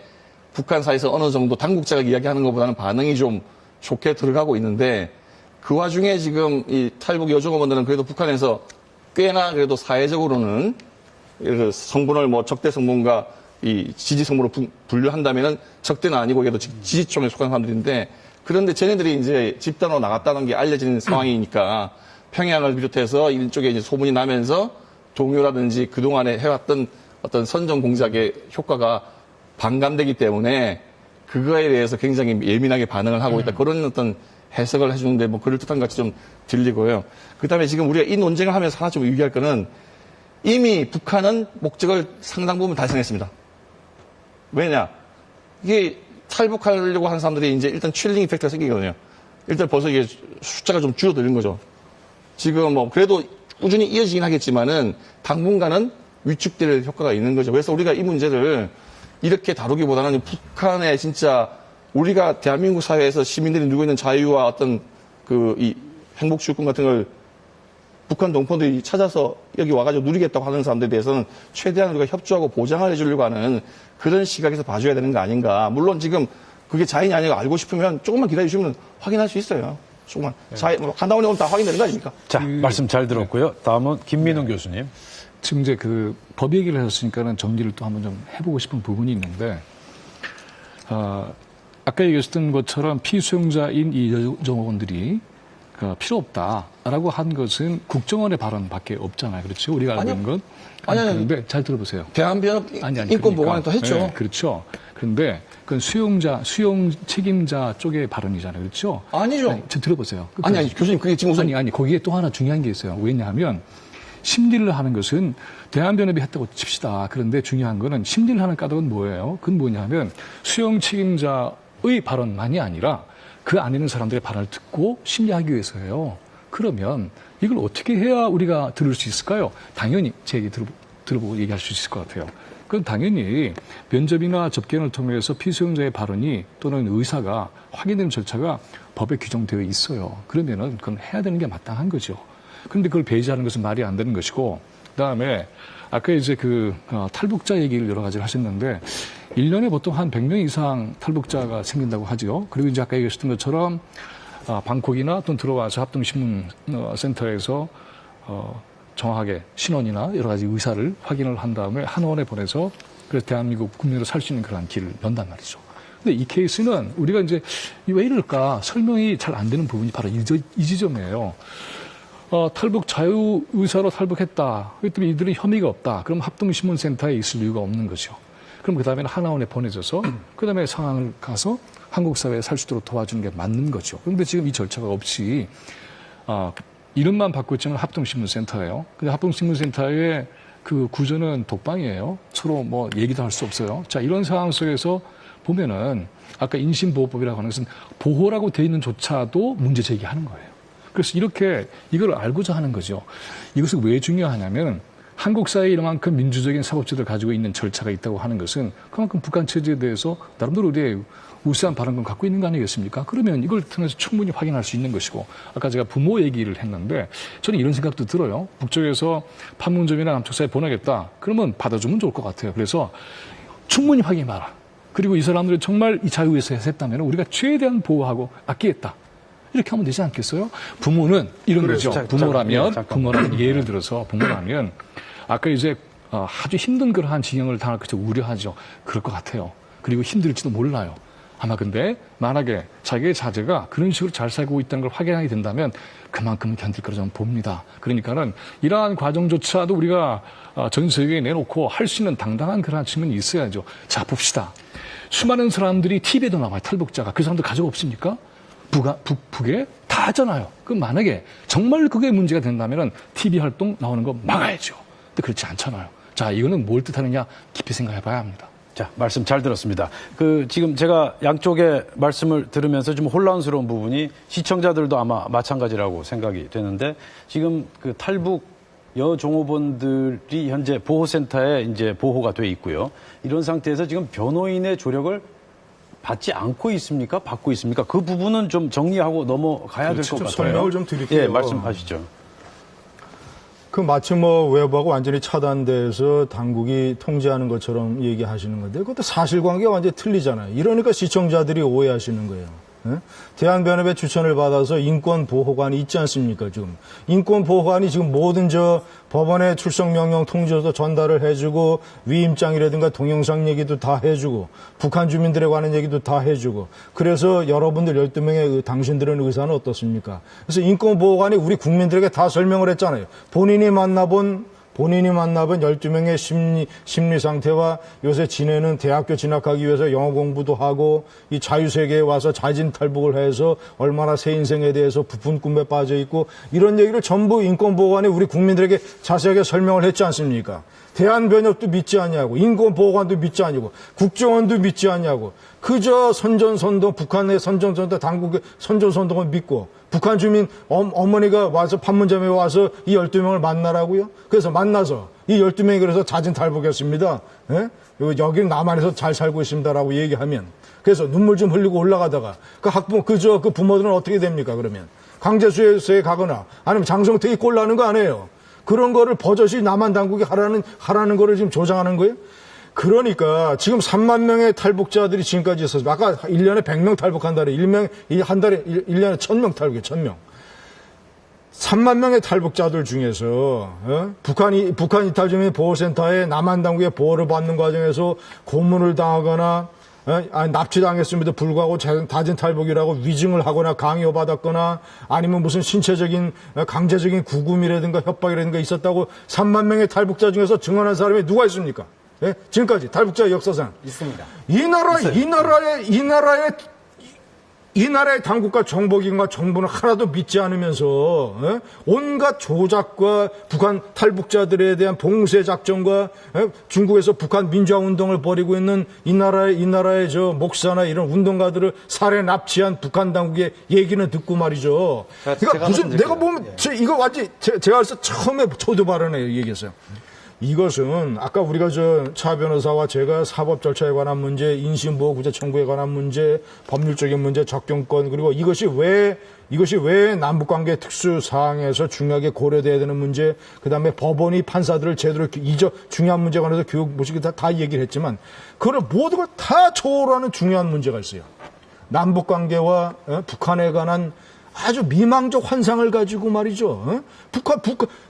Speaker 5: 북한 사회에서 어느 정도 당국자가 이야기하는 것보다는 반응이 좀 좋게 들어가고 있는데 그 와중에 지금 이 탈북 여종업원들은 그래도 북한에서 꽤나 그래도 사회적으로는 성분을 뭐 적대 성분과 이 지지 성분으로 분류한다면은 적대는 아니고 그래도 지지층에 속한 사람들인데 그런데 쟤네들이 이제 집단으로 나갔다는 게 알려진 상황이니까 평양을 비롯해서 이쪽에 이제 소문이 나면서 동요라든지 그동안에 해왔던 어떤 선전 공작의 효과가 반감되기 때문에 그거에 대해서 굉장히 예민하게 반응을 하고 있다. 그런 어떤 해석을 해주는데 뭐 그럴듯한 것 같이 좀 들리고요. 그 다음에 지금 우리가 이 논쟁을 하면서 하나 좀 유의할 거는 이미 북한은 목적을 상당 부분 달성했습니다. 왜냐? 이게 탈북하려고 하는 사람들이 이제 일단 칠링 이펙트가 생기거든요. 일단 벌써 이게 숫자가 좀 줄어드는 거죠. 지금 뭐 그래도 꾸준히 이어지긴 하겠지만은 당분간은 위축될 효과가 있는 거죠. 그래서 우리가 이 문제를 이렇게 다루기보다는 북한의 진짜 우리가 대한민국 사회에서 시민들이 누리고 있는 자유와 어떤 이 행복주권 같은 걸 북한 동포들이 찾아서 여기 와가지고 누리겠다고 하는 사람들에 대해서는 최대한 우리가 협조하고 보장을 해주려고 하는 그런 시각에서 봐줘야 되는 거 아닌가. 물론 지금 그게 자인이 아니고 알고 싶으면 조금만 기다려주시면 확인할 수 있어요. 조금만. 간다 오면 다 확인되는 거 아닙니까?
Speaker 4: 자, 말씀 잘 들었고요. 다음은 김민웅 교수님.
Speaker 2: 지금 이제 그 법 얘기를 하셨으니까는 정리를 또 한번 좀 해보고 싶은 부분이 있는데, 아까 얘기했던 것처럼 피수용자인 이 여정원들이 필요 없다라고 한 것은 국정원의 발언밖에 없잖아요. 그렇죠? 우리가 알고 있는 건. 그런데 잘 들어보세요.
Speaker 5: 대한변협 인권보호관이 또 했죠.
Speaker 2: 네, 그렇죠. 그런데 그건 수용 책임자 쪽의 발언이잖아요. 그렇죠?
Speaker 5: 아니죠.
Speaker 2: 아니, 들어보세요.
Speaker 5: 아니, 교수님, 그게 지금 우선.
Speaker 2: 아니, 거기에 또 하나 중요한 게 있어요. 왜냐하면 심리를 하는 것은 대한변협이 했다고 칩시다. 그런데 중요한 거는 심리를 하는 까닭은 뭐예요? 그건 뭐냐면 수용 책임자의 발언만이 아니라 그 안에 있는 사람들의 발언을 듣고 심리하기 위해서예요. 그러면 이걸 어떻게 해야 우리가 들을 수 있을까요? 당연히 제 얘기 들어보고 얘기할 수 있을 것 같아요. 그건 당연히 면접이나 접견을 통해서 피수용자의 발언이 또는 의사가 확인되는 절차가 법에 규정되어 있어요. 그러면은 그건 해야 되는 게 마땅한 거죠. 그런데 그걸 배제하는 것은 말이 안 되는 것이고, 그다음에 아까 이제 탈북자 얘기를 여러 가지를 하셨는데 1년에 보통 한 100명 이상 탈북자가 생긴다고 하죠. 그리고 이제 아까 얘기하셨던 것처럼 방콕이나 또 들어와서 합동신문센터에서 정확하게 신원이나 여러 가지 의사를 확인을 한 다음에 한원에 보내서 그래서 대한민국 국민으로 살 수 있는 그런 길을 연단 말이죠. 근데 이 케이스는 우리가 이제 왜 이럴까 설명이 잘 안 되는 부분이 바로 이 지점이에요. 탈북 자유의사로 탈북했다. 그랬더니 이들은 혐의가 없다. 그럼 합동신문센터에 있을 이유가 없는 거죠. 그럼 그 다음에는 하나원에 보내져서 그 다음에 상황을 가서 한국 사회에 살 수 있도록 도와주는 게 맞는 거죠. 그런데 지금 이 절차가 없이 이름만 바꿨지만 합동신문센터예요. 근데 합동신문센터의 그 구조는 독방이에요. 서로 뭐 얘기도 할 수 없어요. 자, 이런 상황 속에서 보면은 아까 인신보호법이라고 하는 것은 보호라고 돼 있는 조차도 문제 제기하는 거예요. 그래서 이렇게 이걸 알고자 하는 거죠. 이것이 왜 중요하냐면 한국 사회에 이만큼 민주적인 사법제도를 가지고 있는 절차가 있다고 하는 것은 그만큼 북한 체제에 대해서 나름대로 우리의 우수한 발언권 갖고 있는 거 아니겠습니까? 그러면 이걸 통해서 충분히 확인할 수 있는 것이고, 아까 제가 부모 얘기를 했는데 저는 이런 생각도 들어요. 북쪽에서 판문점이나 남쪽 사회에 보내겠다. 그러면 받아주면 좋을 것 같아요. 그래서 충분히 확인해봐라. 그리고 이 사람들이 정말 이 자유에서 했다면 우리가 최대한 보호하고 아끼겠다. 이렇게 하면 되지 않겠어요? 부모는 이런 거죠. 부모라면 예를 들어서 부모라면 아까 이제 아주 힘든 그러한 징역을 당할 것을 우려하죠. 그럴 것 같아요. 그리고 힘들지도 몰라요. 아마 근데 만약에 자기의 자제가 그런 식으로 잘 살고 있다는 걸 확인하게 된다면 그만큼 견딜 거라 저는 봅니다. 그러니까는 이러한 과정조차도 우리가 전 세계에 내놓고 할 수 있는 당당한 그러한 측면이 있어야죠. 자, 봅시다. 수많은 사람들이 TV에도 나와요. 탈북자가. 그 사람들 가족 없습니까? 북에 다 하잖아요. 그럼 만약에 정말 그게 문제가 된다면 TV 활동 나오는 거 막아야죠. 근데 그렇지 않잖아요. 자, 이거는 뭘 뜻하느냐 깊이 생각해 봐야 합니다.
Speaker 4: 자, 말씀 잘 들었습니다. 지금 제가 양쪽의 말씀을 들으면서 좀 혼란스러운 부분이 시청자들도 아마 마찬가지라고 생각이 되는데 지금 그 탈북 여종업원들이 현재 보호센터에 이제 보호가 돼 있고요. 이런 상태에서 지금 변호인의 조력을 받지 않고 있습니까? 받고 있습니까? 그 부분은 좀 정리하고 넘어가야 될 것 같아요.
Speaker 1: 설명을 좀 드릴게요.
Speaker 4: 예, 말씀하시죠.
Speaker 1: 그 마치 외부하고 완전히 차단돼서 당국이 통제하는 것처럼 얘기하시는 건데 그것도 사실관계가 완전히 틀리잖아요. 이러니까 시청자들이 오해하시는 거예요. 예? 대한변협의 추천을 받아서 인권보호관이 있지 않습니까, 지금. 인권보호관이 지금 모든 법원의 출석명령 통지서도 전달을 해주고, 위임장이라든가 동영상 얘기도 다 해주고, 북한 주민들에 관한 얘기도 다 해주고, 그래서 여러분들 12명의 당신들은 의사는 어떻습니까? 그래서 인권보호관이 우리 국민들에게 다 설명을 했잖아요. 본인이 만나본 12명의 심리 상태와 요새 지내는 대학교 진학하기 위해서 영어 공부도 하고 이 자유세계에 와서 자진 탈북을 해서 얼마나 새 인생에 대해서 부푼 꿈에 빠져 있고 이런 얘기를 전부 인권보호관이 우리 국민들에게 자세하게 설명을 했지 않습니까? 대한변협도 믿지 않냐고, 인권보호관도 믿지 않냐고, 국정원도 믿지 않냐고, 그저 선전선동, 북한의 선전선동, 당국의 선전선동을 믿고, 북한 주민 어머니가 와서 판문점에 와서 이 12명을 만나라고요? 그래서 만나서 이 12명이 그래서 자진 탈북했습니다. 예? 여기는 남한에서 잘 살고 있습니다라고 얘기하면 그래서 눈물 좀 흘리고 올라가다가 그 부모들은 어떻게 됩니까? 그러면 강제수혜소에 가거나 아니면 장성택이 꼴나는 거 아니에요. 그런 거를 버젓이 남한 당국이 하라는 거를 지금 조장하는 거예요? 그러니까 지금 3만 명의 탈북자들이 지금까지 있어서 아까 1년에 100명 탈북한다래. 한 달에 1년에 1000명 탈북해, 1000명. 3만 명의 탈북자들 중에서 북한 이탈 주민 보호센터에 남한 당국의 보호를 받는 과정에서 고문을 당하거나 납치당했음에도 불구하고 다진 탈북이라고 위증을 하거나 강요받았거나 아니면 무슨 신체적인 강제적인 구금이라든가 협박이라든가 있었다고 3만 명의 탈북자 중에서 증언한 사람이 누가 있습니까? 예? 지금까지 탈북자 역사상
Speaker 3: 있습니다.
Speaker 1: 이 나라의 당국과 정보기관과 정부는 하나도 믿지 않으면서 온갖 조작과 북한 탈북자들에 대한 봉쇄 작전과 중국에서 북한 민주화 운동을 벌이고 있는 이 나라의 목사나 이런 운동가들을 살해 납치한 북한 당국의 얘기는 듣고 말이죠. 그러니까 무슨 내가 보면 이거 완전 제가 그래서 처음에 초두 발언에 얘기했어요. 이것은 아까 우리가 차 변호사와 제가 사법 절차에 관한 문제, 인신보호구제 청구에 관한 문제, 법률적인 문제, 접경권 그리고 이것이 왜 남북관계 특수 사항에서 중요하게 고려돼야 되는 문제, 그다음에 법원이 판사들을 제대로 중요한 문제에 관해서 교육 모시기 다 얘기를 했지만 그걸 모든 걸 다 초월하는 중요한 문제가 있어요. 남북관계와 북한에 관한 아주 미망적 환상을 가지고 말이죠. 북한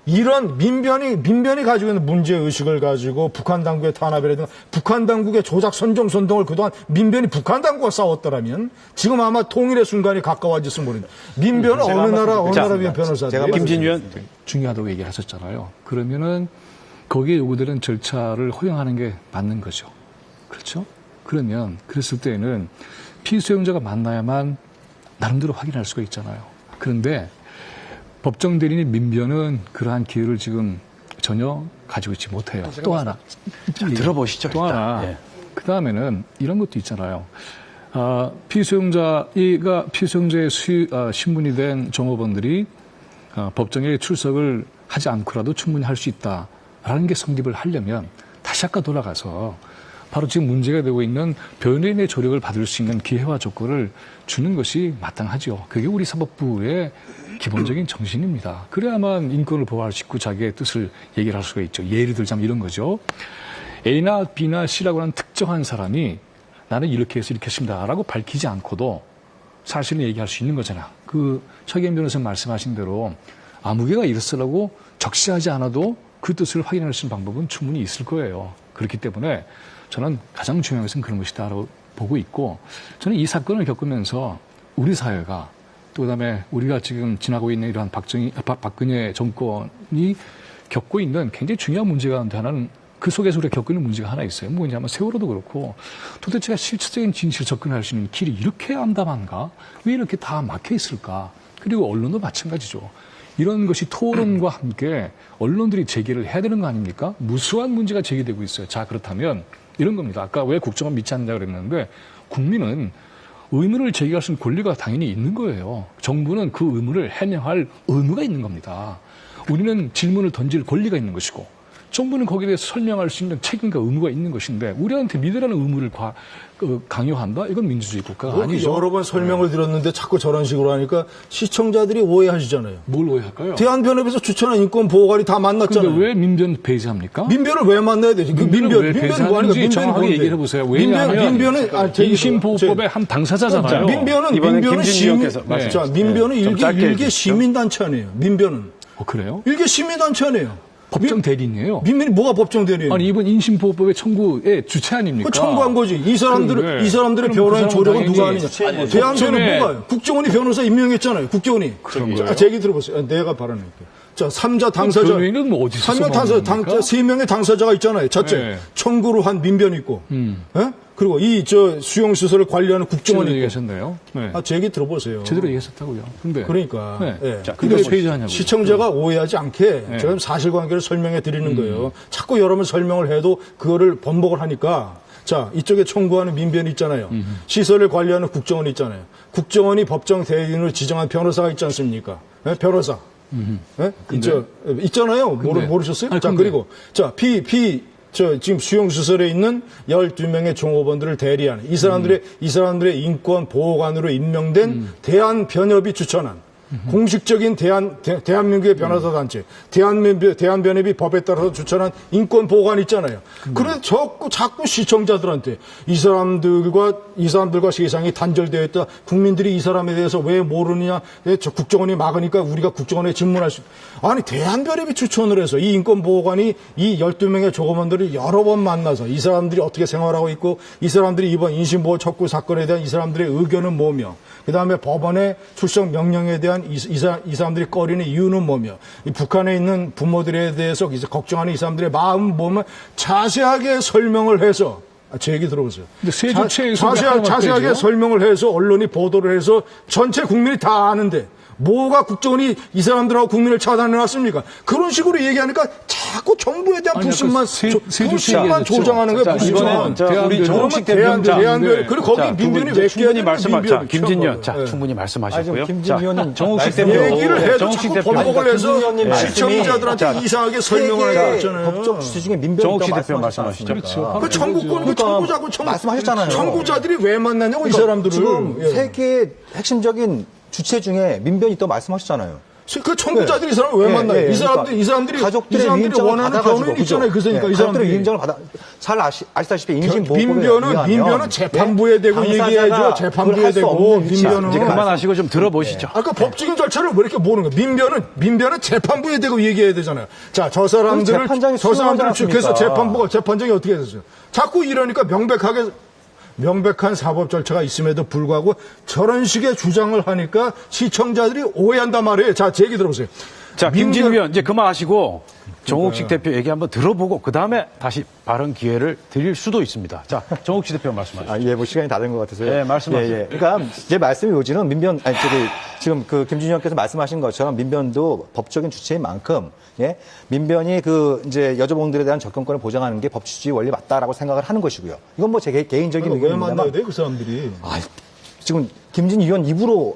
Speaker 1: 이런 민변이 가지고 있는 문제 의식을 가지고 북한 당국의 탄압이라든가 북한 당국의 조작 선동을 그동안 민변이 북한 당국과 싸웠더라면 지금 아마 통일의 순간이 가까워졌으면 모르겠는데 민변은 어느 나라 변호사들
Speaker 4: 김진유 의원
Speaker 2: 중요하다고 얘기하셨잖아요. 그러면은 거기에 요구되는 절차를 허용하는 게 맞는 거죠. 그렇죠? 그러면 그랬을 때는 피수용자가 만나야만 나름대로 확인할 수가 있잖아요. 그런데 법정 대리인 민변은 그러한 기회를 지금 전혀 가지고 있지 못해요. 또 하나.
Speaker 4: 들어보시죠.
Speaker 2: 또
Speaker 4: 일단.
Speaker 2: 하나.
Speaker 4: 예.
Speaker 2: 그 다음에는 이런 것도 있잖아요. 피수용자의 신분이 된 종업원들이 법정에 출석을 하지 않고라도 충분히 할 수 있다라는 게 성립을 하려면 다시 아까 돌아가서 바로 지금 문제가 되고 있는 변호인의 조력을 받을 수 있는 기회와 조건을 주는 것이 마땅하죠. 그게 우리 사법부의 기본적인 정신입니다. 그래야만 인권을 보호할 수 있고 자기의 뜻을 얘기를 할 수가 있죠. 예를 들자면 이런 거죠. A나 B나 C라고 하는 특정한 사람이 나는 이렇게 해서 이렇게 했습니다라고 밝히지 않고도 사실은 얘기할 수 있는 거잖아. 그 최기현 변호사님 말씀하신 대로 아무개가 이랬으라고 적시하지 않아도 그 뜻을 확인할 수 있는 방법은 충분히 있을 거예요. 그렇기 때문에 저는 가장 중요한 것은 그런 것이다라고 보고 있고, 저는 이 사건을 겪으면서 우리 사회가 또 그다음에 우리가 지금 지나고 있는 이러한 박근혜 정권이 겪고 있는 굉장히 중요한 문제 가운데 하나는 그 속에서 우리가 겪고 있는 문제가 하나 있어요. 뭐냐면 세월호도 그렇고 도대체가 실질적인 진실을 접근할 수 있는 길이 이렇게 암담한가? 왜 이렇게 다 막혀 있을까? 그리고 언론도 마찬가지죠. 이런 것이 토론과 함께 언론들이 제기를 해야 되는 거 아닙니까? 무수한 문제가 제기되고 있어요. 자, 그렇다면 이런 겁니다. 아까 왜 국정원 믿지 않는다고 그랬는데 국민은 의문을 제기할 수 있는 권리가 당연히 있는 거예요. 정부는 그 의문을 해명할 의무가 있는 겁니다. 우리는 질문을 던질 권리가 있는 것이고 정부는 거기에 대해서 설명할 수 있는 책임과 의무가 있는 것인데 우리한테 믿으라는 의무를 강요한다? 이건 민주주의 국가가 아니죠.
Speaker 1: 여러 번 설명을 드렸는데 자꾸 저런 식으로 하니까 시청자들이 오해하시잖아요.
Speaker 2: 뭘 오해할까요?
Speaker 1: 대한변협에서 추천한 인권보호관이 다 만났잖아요.
Speaker 2: 근데 왜 민변 배제합니까?
Speaker 1: 민변을 왜 만나야 되지? 그
Speaker 2: 왜 배제하는지 정확하게 얘기를 해보세요. 왜냐하면 인신보호법의 한 당사자잖아요.
Speaker 1: 민변은 일개
Speaker 4: 짧게
Speaker 1: 시민단체 아니에요. 민변은.
Speaker 2: 그래요?
Speaker 1: 일개 시민단체 아니에요.
Speaker 2: 법정 대리인이에요.
Speaker 1: 민변이 뭐가 법정 대리인이에요?
Speaker 2: 아니 이번 인신보호법의 청구의 주체 아닙니까?
Speaker 1: 그 청구한 거지. 이 사람들의 변호인 조력은 누가 하느냐. 대한변협 뭐가요? 국정원이 변호사 임명했잖아요. 국정원이. 제 얘기 들어보세요. 내가 발언할게요. 자, 3자 당사자.
Speaker 2: 변호인은 뭐 어디서
Speaker 1: 3명의 당사자가 있잖아요. 첫째,
Speaker 2: 네.
Speaker 1: 청구를 한 민변이 있고. 예? 그리고 수용시설을 관리하는 국정원이 있고.
Speaker 2: 얘기하셨네요. 네.
Speaker 1: 제 얘기 들어보세요.
Speaker 2: 제대로 얘기하셨다고요. 근데
Speaker 1: 그러니까.
Speaker 2: 네.
Speaker 1: 예.
Speaker 2: 자, 근데 왜 회의하냐고요.
Speaker 1: 시청자가 오해하지 않게 제가 사실관계를 설명해 드리는 거예요. 자꾸 여러 번 설명을 해도 그거를 번복을 하니까. 자, 이쪽에 청구하는 민변이 있잖아요. 시설을 관리하는 국정원이 있잖아요. 국정원이 법정 대리인을 지정한 변호사가 있지 않습니까? 예? 변호사. 예? 있잖아요. 모르셨어요?
Speaker 2: 아니,
Speaker 1: 자, 그리고, 자, 지금 수용시설에 있는 12명의 종업원들을 대리하는 이 사람들의 인권 보호관으로 임명된 대한변협이 추천한 공식적인 대한민국의 변호사 단체, 대한변협이 법에 따라서 추천한 인권 보호관 있잖아요. 그래서 자꾸 시청자들한테 이 사람들과 세상이 단절되어 있다. 국민들이 이 사람에 대해서 왜 모르느냐. 국정원이 막으니까 우리가 국정원에 질문할 수. 아니, 대한변협이 추천을 해서 이 인권 보호관이 이 12명의 조검원들을 여러 번 만나서 이 사람들이 어떻게 생활하고 있고 이 사람들이 이번 인신보호 촉구 사건에 대한 이 사람들의 의견은 뭐며 그다음에 법원의 출석 명령에 대한 이 사람들이 꺼리는 이유는 뭐며 이 북한에 있는 부모들에 대해서 걱정하는 이 사람들의 마음 보면 자세하게 설명을 해서 제 얘기 들어보세요. 자세하게 설명을 해서 언론이 보도를 해서 전체 국민이 다 아는데 뭐가 국정원이 이 사람들하고 국민을 차단해놨습니까? 그런 식으로 얘기하니까 자꾸 정부에 대한 불신만 조장하는 거예요.
Speaker 4: 이번엔 우리 정옥식
Speaker 1: 대한변협 그리고 거기 민변이 왜
Speaker 4: 충분히 김진년 충분히 말씀하셨고요.
Speaker 3: 김진 의원님
Speaker 4: 정옥식
Speaker 1: 얘기를 해도
Speaker 4: 정옥식
Speaker 1: 자꾸 번복을 해서 시청자들한테 이상하게 설명을 하잖아요.
Speaker 3: 법적 주체 중에 민변이
Speaker 4: 정옥식 대표 말씀하시죠.
Speaker 1: 그 청구권 청구자고
Speaker 3: 말씀하셨잖아요.
Speaker 1: 청구자들이 왜 만나냐고 이 사람들을.
Speaker 3: 지금 세계의 핵심적인 주체 중에 민변이 있다고 말씀하셨잖아요.
Speaker 1: 그 청구자들이 이 사람을 왜 만나요? 이 사람들이
Speaker 3: 가족들의
Speaker 1: 원하는 변호인 있잖아요. 그러니까 이 사람들이
Speaker 3: 위임장을 잘 아시다시피 인신보호법에
Speaker 1: 민변은 재판부에 대고 얘기해줘. 재판부에 대고 민변은
Speaker 4: 이제 그만하시고 좀 들어보시죠.
Speaker 1: 아까 법적인 절차를 왜 이렇게 모르는 거야? 민변은 재판부에 대고 얘기해야 되잖아요. 자, 저 사람들을 그래서 재판장이 어떻게 했었어요? 자꾸 이러니까 명백한 사법 절차가 있음에도 불구하고 저런 식의 주장을 하니까 시청자들이 오해한단 말이에요. 자, 제 얘기 들어보세요.
Speaker 4: 자, 김진우 의원 이제 그만하시고 정옥식 대표 얘기 한번 들어보고 그다음에 다시 발언 기회를 드릴 수도 있습니다. 자, 정옥식 대표 말씀하시죠.
Speaker 3: 뭐 시간이 다 된 것 같아서요.
Speaker 4: 네, 말씀하세요.
Speaker 3: 그러니까 제 말씀의 요지는 지금 김진우 의원께서 말씀하신 것처럼 민변도 법적인 주체인 만큼 민변이 이제 여조봉들에 대한 접근권을 보장하는 게 법치주의 원리 맞다라고 생각을 하는 것이고요. 이건 뭐 제 개인적인 의견입니다.
Speaker 1: 왜 만나야 돼, 그 사람들이?
Speaker 3: 지금 김진희 의원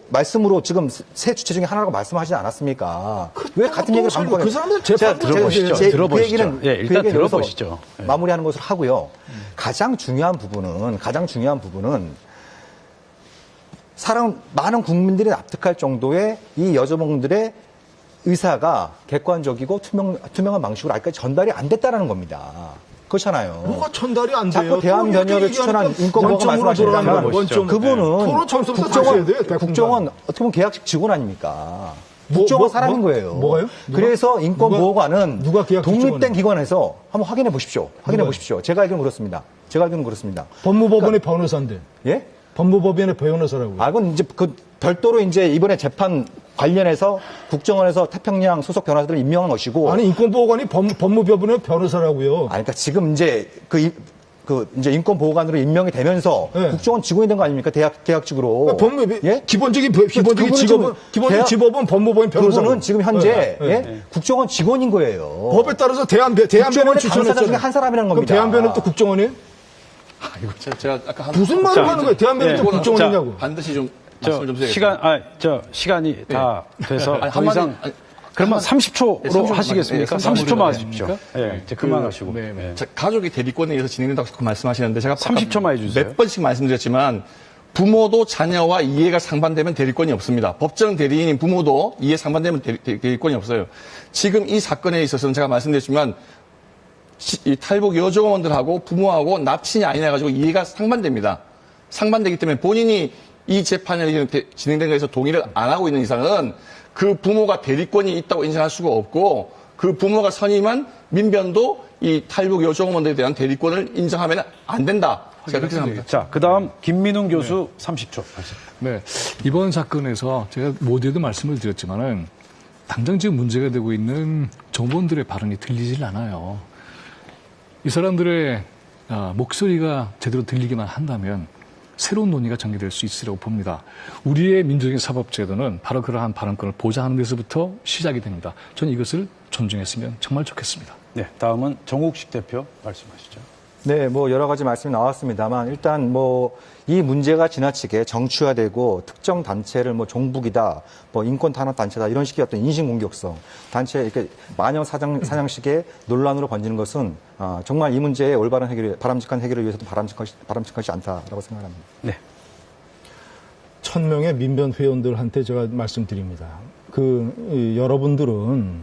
Speaker 3: 말씀으로 지금 세 주체 중에 하나라고 말씀하지 않았습니까? 왜 같은 얘기를 반복하는
Speaker 1: 그 사람들 재판
Speaker 4: 들어보시죠.
Speaker 3: 들어보시죠.
Speaker 4: 일단 들어보시죠.
Speaker 3: 마무리하는 것을 하고요. 가장 중요한 부분은 많은 국민들이 납득할 정도의 이 여조봉들의 의사가 객관적이고 투명한 방식으로 아직까지 전달이 안 됐다는 겁니다. 그렇잖아요.
Speaker 1: 뭐가 전달이 안 돼요.
Speaker 3: 자꾸 대한변협에 추천한 인권보호가 말씀하시는다면 그분은 국정원 어떻게 보면 계약직 직원 아닙니까? 국정원 사람인 거예요.
Speaker 1: 뭐가요?
Speaker 3: 그래서 인권보호관은
Speaker 1: 누가 계약직
Speaker 3: 독립된 기관에서 한번 확인해 보십시오. 제가 알기로는 그렇습니다.
Speaker 1: 법무법원의 변호사인데.
Speaker 3: 예?
Speaker 1: 법무법원의 변호사라고요.
Speaker 3: 아, 그건 이제 별도로 이제 이번에 재판 관련해서 국정원에서 태평양 소속 변호사들을 임명한 것이고.
Speaker 1: 아니, 인권보호관이 법무법원의 변호사라고요.
Speaker 3: 아니, 그러니까 지금 이제 이제 인권보호관으로 임명이 되면서
Speaker 1: 네.
Speaker 3: 국정원 직원이 된 거 아닙니까? 계약직으로.
Speaker 1: 예? 기본적인 직업은 법무법원 변호사.
Speaker 3: 그분은 지금 현재 국정원 직원인 거예요.
Speaker 1: 법에 따라서 대한변협
Speaker 3: 국정원의 당사자
Speaker 1: 추천했잖아요.
Speaker 3: 중에 한 사람이라는 겁니다.
Speaker 1: 그럼 대한변협도 국정원이에요?
Speaker 5: 제가 아까
Speaker 1: 무슨 말을 하는 거예요? 대한변협도 국정원이냐고.
Speaker 5: 반드시 좀 말씀을 좀
Speaker 4: 시간이 다 돼서
Speaker 5: 아니,
Speaker 4: 더 이상 그러면 30초로
Speaker 5: 30초
Speaker 4: 하시겠습니까? 30초만 하십시오. 이제 그만하시고.
Speaker 5: 가족이 대리권에 의해서 진행된다고 자꾸 말씀하시는데 제가
Speaker 4: 30초만 해주세요.
Speaker 5: 몇 번씩 말씀드렸지만 부모도 자녀와 이해가 상반되면 대리권이 없습니다. 법정 대리인인 부모도 이해 상반되면 대리권이 없어요. 지금 이 사건에 있어서는 제가 말씀드렸지만 이 탈북 여종원들하고 부모하고 납치냐 아니냐 가지고 이해가 상반됩니다. 상반되기 때문에 본인이 이 재판이 진행된 것에서 동의를 안 하고 있는 이상은 그 부모가 대리권이 있다고 인정할 수가 없고 그 부모가 선임한 민변도 이 탈북 여종원들에 대한 대리권을 인정하면 안 된다. 제가 그렇게 생각합니다.
Speaker 4: 자, 그다음 김민웅 교수 30초.
Speaker 2: 네. 이번 사건에서 제가 모두에도 말씀을 드렸지만은 당장 지금 문제가 되고 있는 정보원들의 발언이 들리질 않아요. 이 사람들의 목소리가 제대로 들리기만 한다면 새로운 논의가 전개될 수 있으리라고 봅니다. 우리의 민주적인 사법제도는 바로 그러한 발언권을 보장하는 데서부터 시작이 됩니다. 저는 이것을 존중했으면 정말 좋겠습니다.
Speaker 4: 네, 다음은 정욱식 대표 말씀하시죠.
Speaker 3: 네, 뭐 여러 가지 말씀이 나왔습니다만 일단 뭐 이 문제가 지나치게 정치화되고 특정 단체를 뭐 종북이다, 뭐 인권 탄압 단체다 이런 식의 어떤 인신 공격성 단체 이렇게 마녀 사냥식의 논란으로 번지는 것은 정말 이 문제의 올바른 해결, 바람직한 해결을 위해서도 바람직하지 않다라고 생각합니다.
Speaker 4: 네.
Speaker 1: 1000명의 민변 회원들한테 제가 말씀드립니다. 여러분들은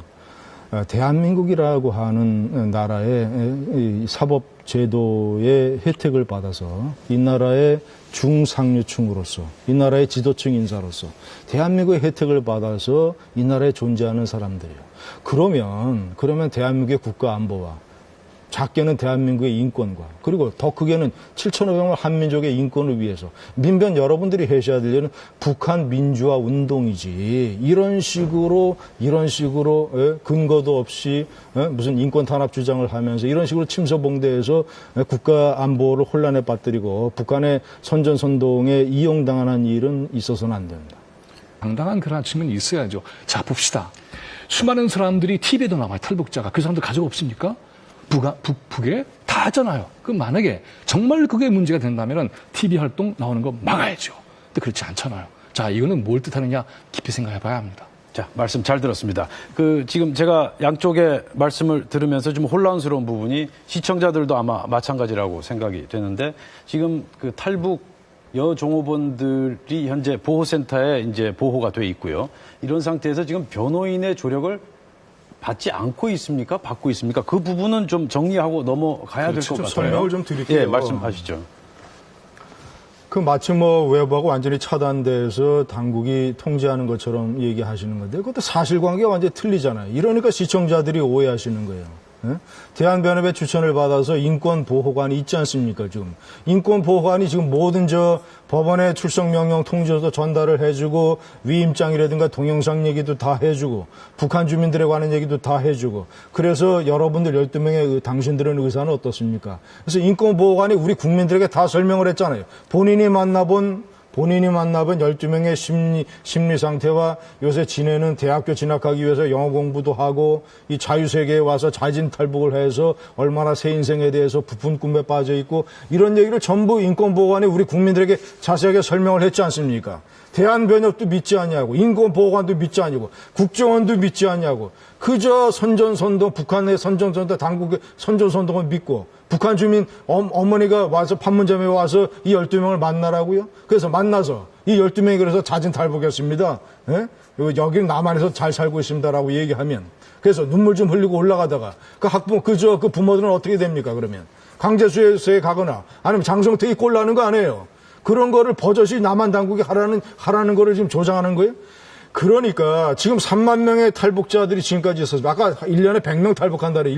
Speaker 1: 대한민국이라고 하는 나라의 사법 제도의 혜택을 받아서 이 나라의 중상류층으로서 이 나라의 지도층 인사로서 대한민국의 혜택을 받아서 이 나라에 존재하는 사람들이에요. 그러면 대한민국의 국가 안보와 작게는 대한민국의 인권과 그리고 더 크게는 7,500만 한민족의 인권을 위해서 민변 여러분들이 하셔야 될 일은 북한 민주화 운동이지 이런 식으로 근거도 없이 무슨 인권 탄압 주장을 하면서 이런 식으로 침소봉대해서 국가 안보를 혼란에 빠뜨리고 북한의 선전선동에 이용당하는 일은 있어서는 안 됩니다.
Speaker 2: 당당한 그런 측면이 있어야죠. 자, 봅시다. 수많은 사람들이 TV에도 나와요. 탈북자가. 그 사람들 가족 없습니까? 북에 다 하잖아요. 만약에 정말 그게 문제가 된다면 TV 활동 나오는 거 막아야죠. 근데 그렇지 않잖아요. 자, 이거는 뭘 뜻하느냐 깊이 생각해 봐야 합니다.
Speaker 4: 자, 말씀 잘 들었습니다. 지금 제가 양쪽의 말씀을 들으면서 좀 혼란스러운 부분이 시청자들도 아마 마찬가지라고 생각이 되는데 지금 탈북 여종업원들이 현재 보호센터에 이제 보호가 돼 있고요. 이런 상태에서 지금 변호인의 조력을 받지 않고 있습니까? 받고 있습니까? 그 부분은 좀 정리하고 넘어가야 될 것 같아요.
Speaker 1: 설명을 좀 드릴게요.
Speaker 4: 예, 말씀하시죠.
Speaker 1: 마치 외부하고 완전히 차단돼서 당국이 통제하는 것처럼 얘기하시는 건데 그것도 사실관계가 완전히 틀리잖아요. 이러니까 시청자들이 오해하시는 거예요. 대한변협의 추천을 받아서 인권보호관이 있지 않습니까, 지금. 인권보호관이 지금 모든 법원의 출석명령 통지서도 전달을 해주고, 위임장이라든가 동영상 얘기도 다 해주고, 북한 주민들에 관한 얘기도 다 해주고, 그래서 여러분들 12명의 당신들의 의사는 어떻습니까? 그래서 인권보호관이 우리 국민들에게 다 설명을 했잖아요. 본인이 만나본 12명의 심리 상태와 요새 지내는 대학교 진학하기 위해서 영어 공부도 하고 이 자유세계에 와서 자진 탈북을 해서 얼마나 새 인생에 대해서 부푼 꿈에 빠져 있고 이런 얘기를 전부 인권보호관이 우리 국민들에게 자세하게 설명을 했지 않습니까? 대한변협도 믿지 않냐고, 인권보호관도 믿지 않냐고, 국정원도 믿지 않냐고, 그저 선전선동, 북한의 선전선동, 당국의 선전선동을 믿고 북한 주민 어머니가 와서 판문점에 와서 이 12명을 만나라고요? 그래서 만나서 이 12명이 그래서 자진 탈북했습니다. 예? 여기는 남한에서 잘 살고 있습니다라고 얘기하면 그래서 눈물 좀 흘리고 올라가다가 그 그 부모들은 어떻게 됩니까? 그러면 강제수용소에 가거나 아니면 장성택이 꼴나는 거 아니에요. 그런 거를 버젓이 남한 당국이 하라는 거를 지금 조장하는 거예요? 그러니까 지금 3만 명의 탈북자들이 지금까지 있었어요. 아까 1년에 100명 탈북한다래.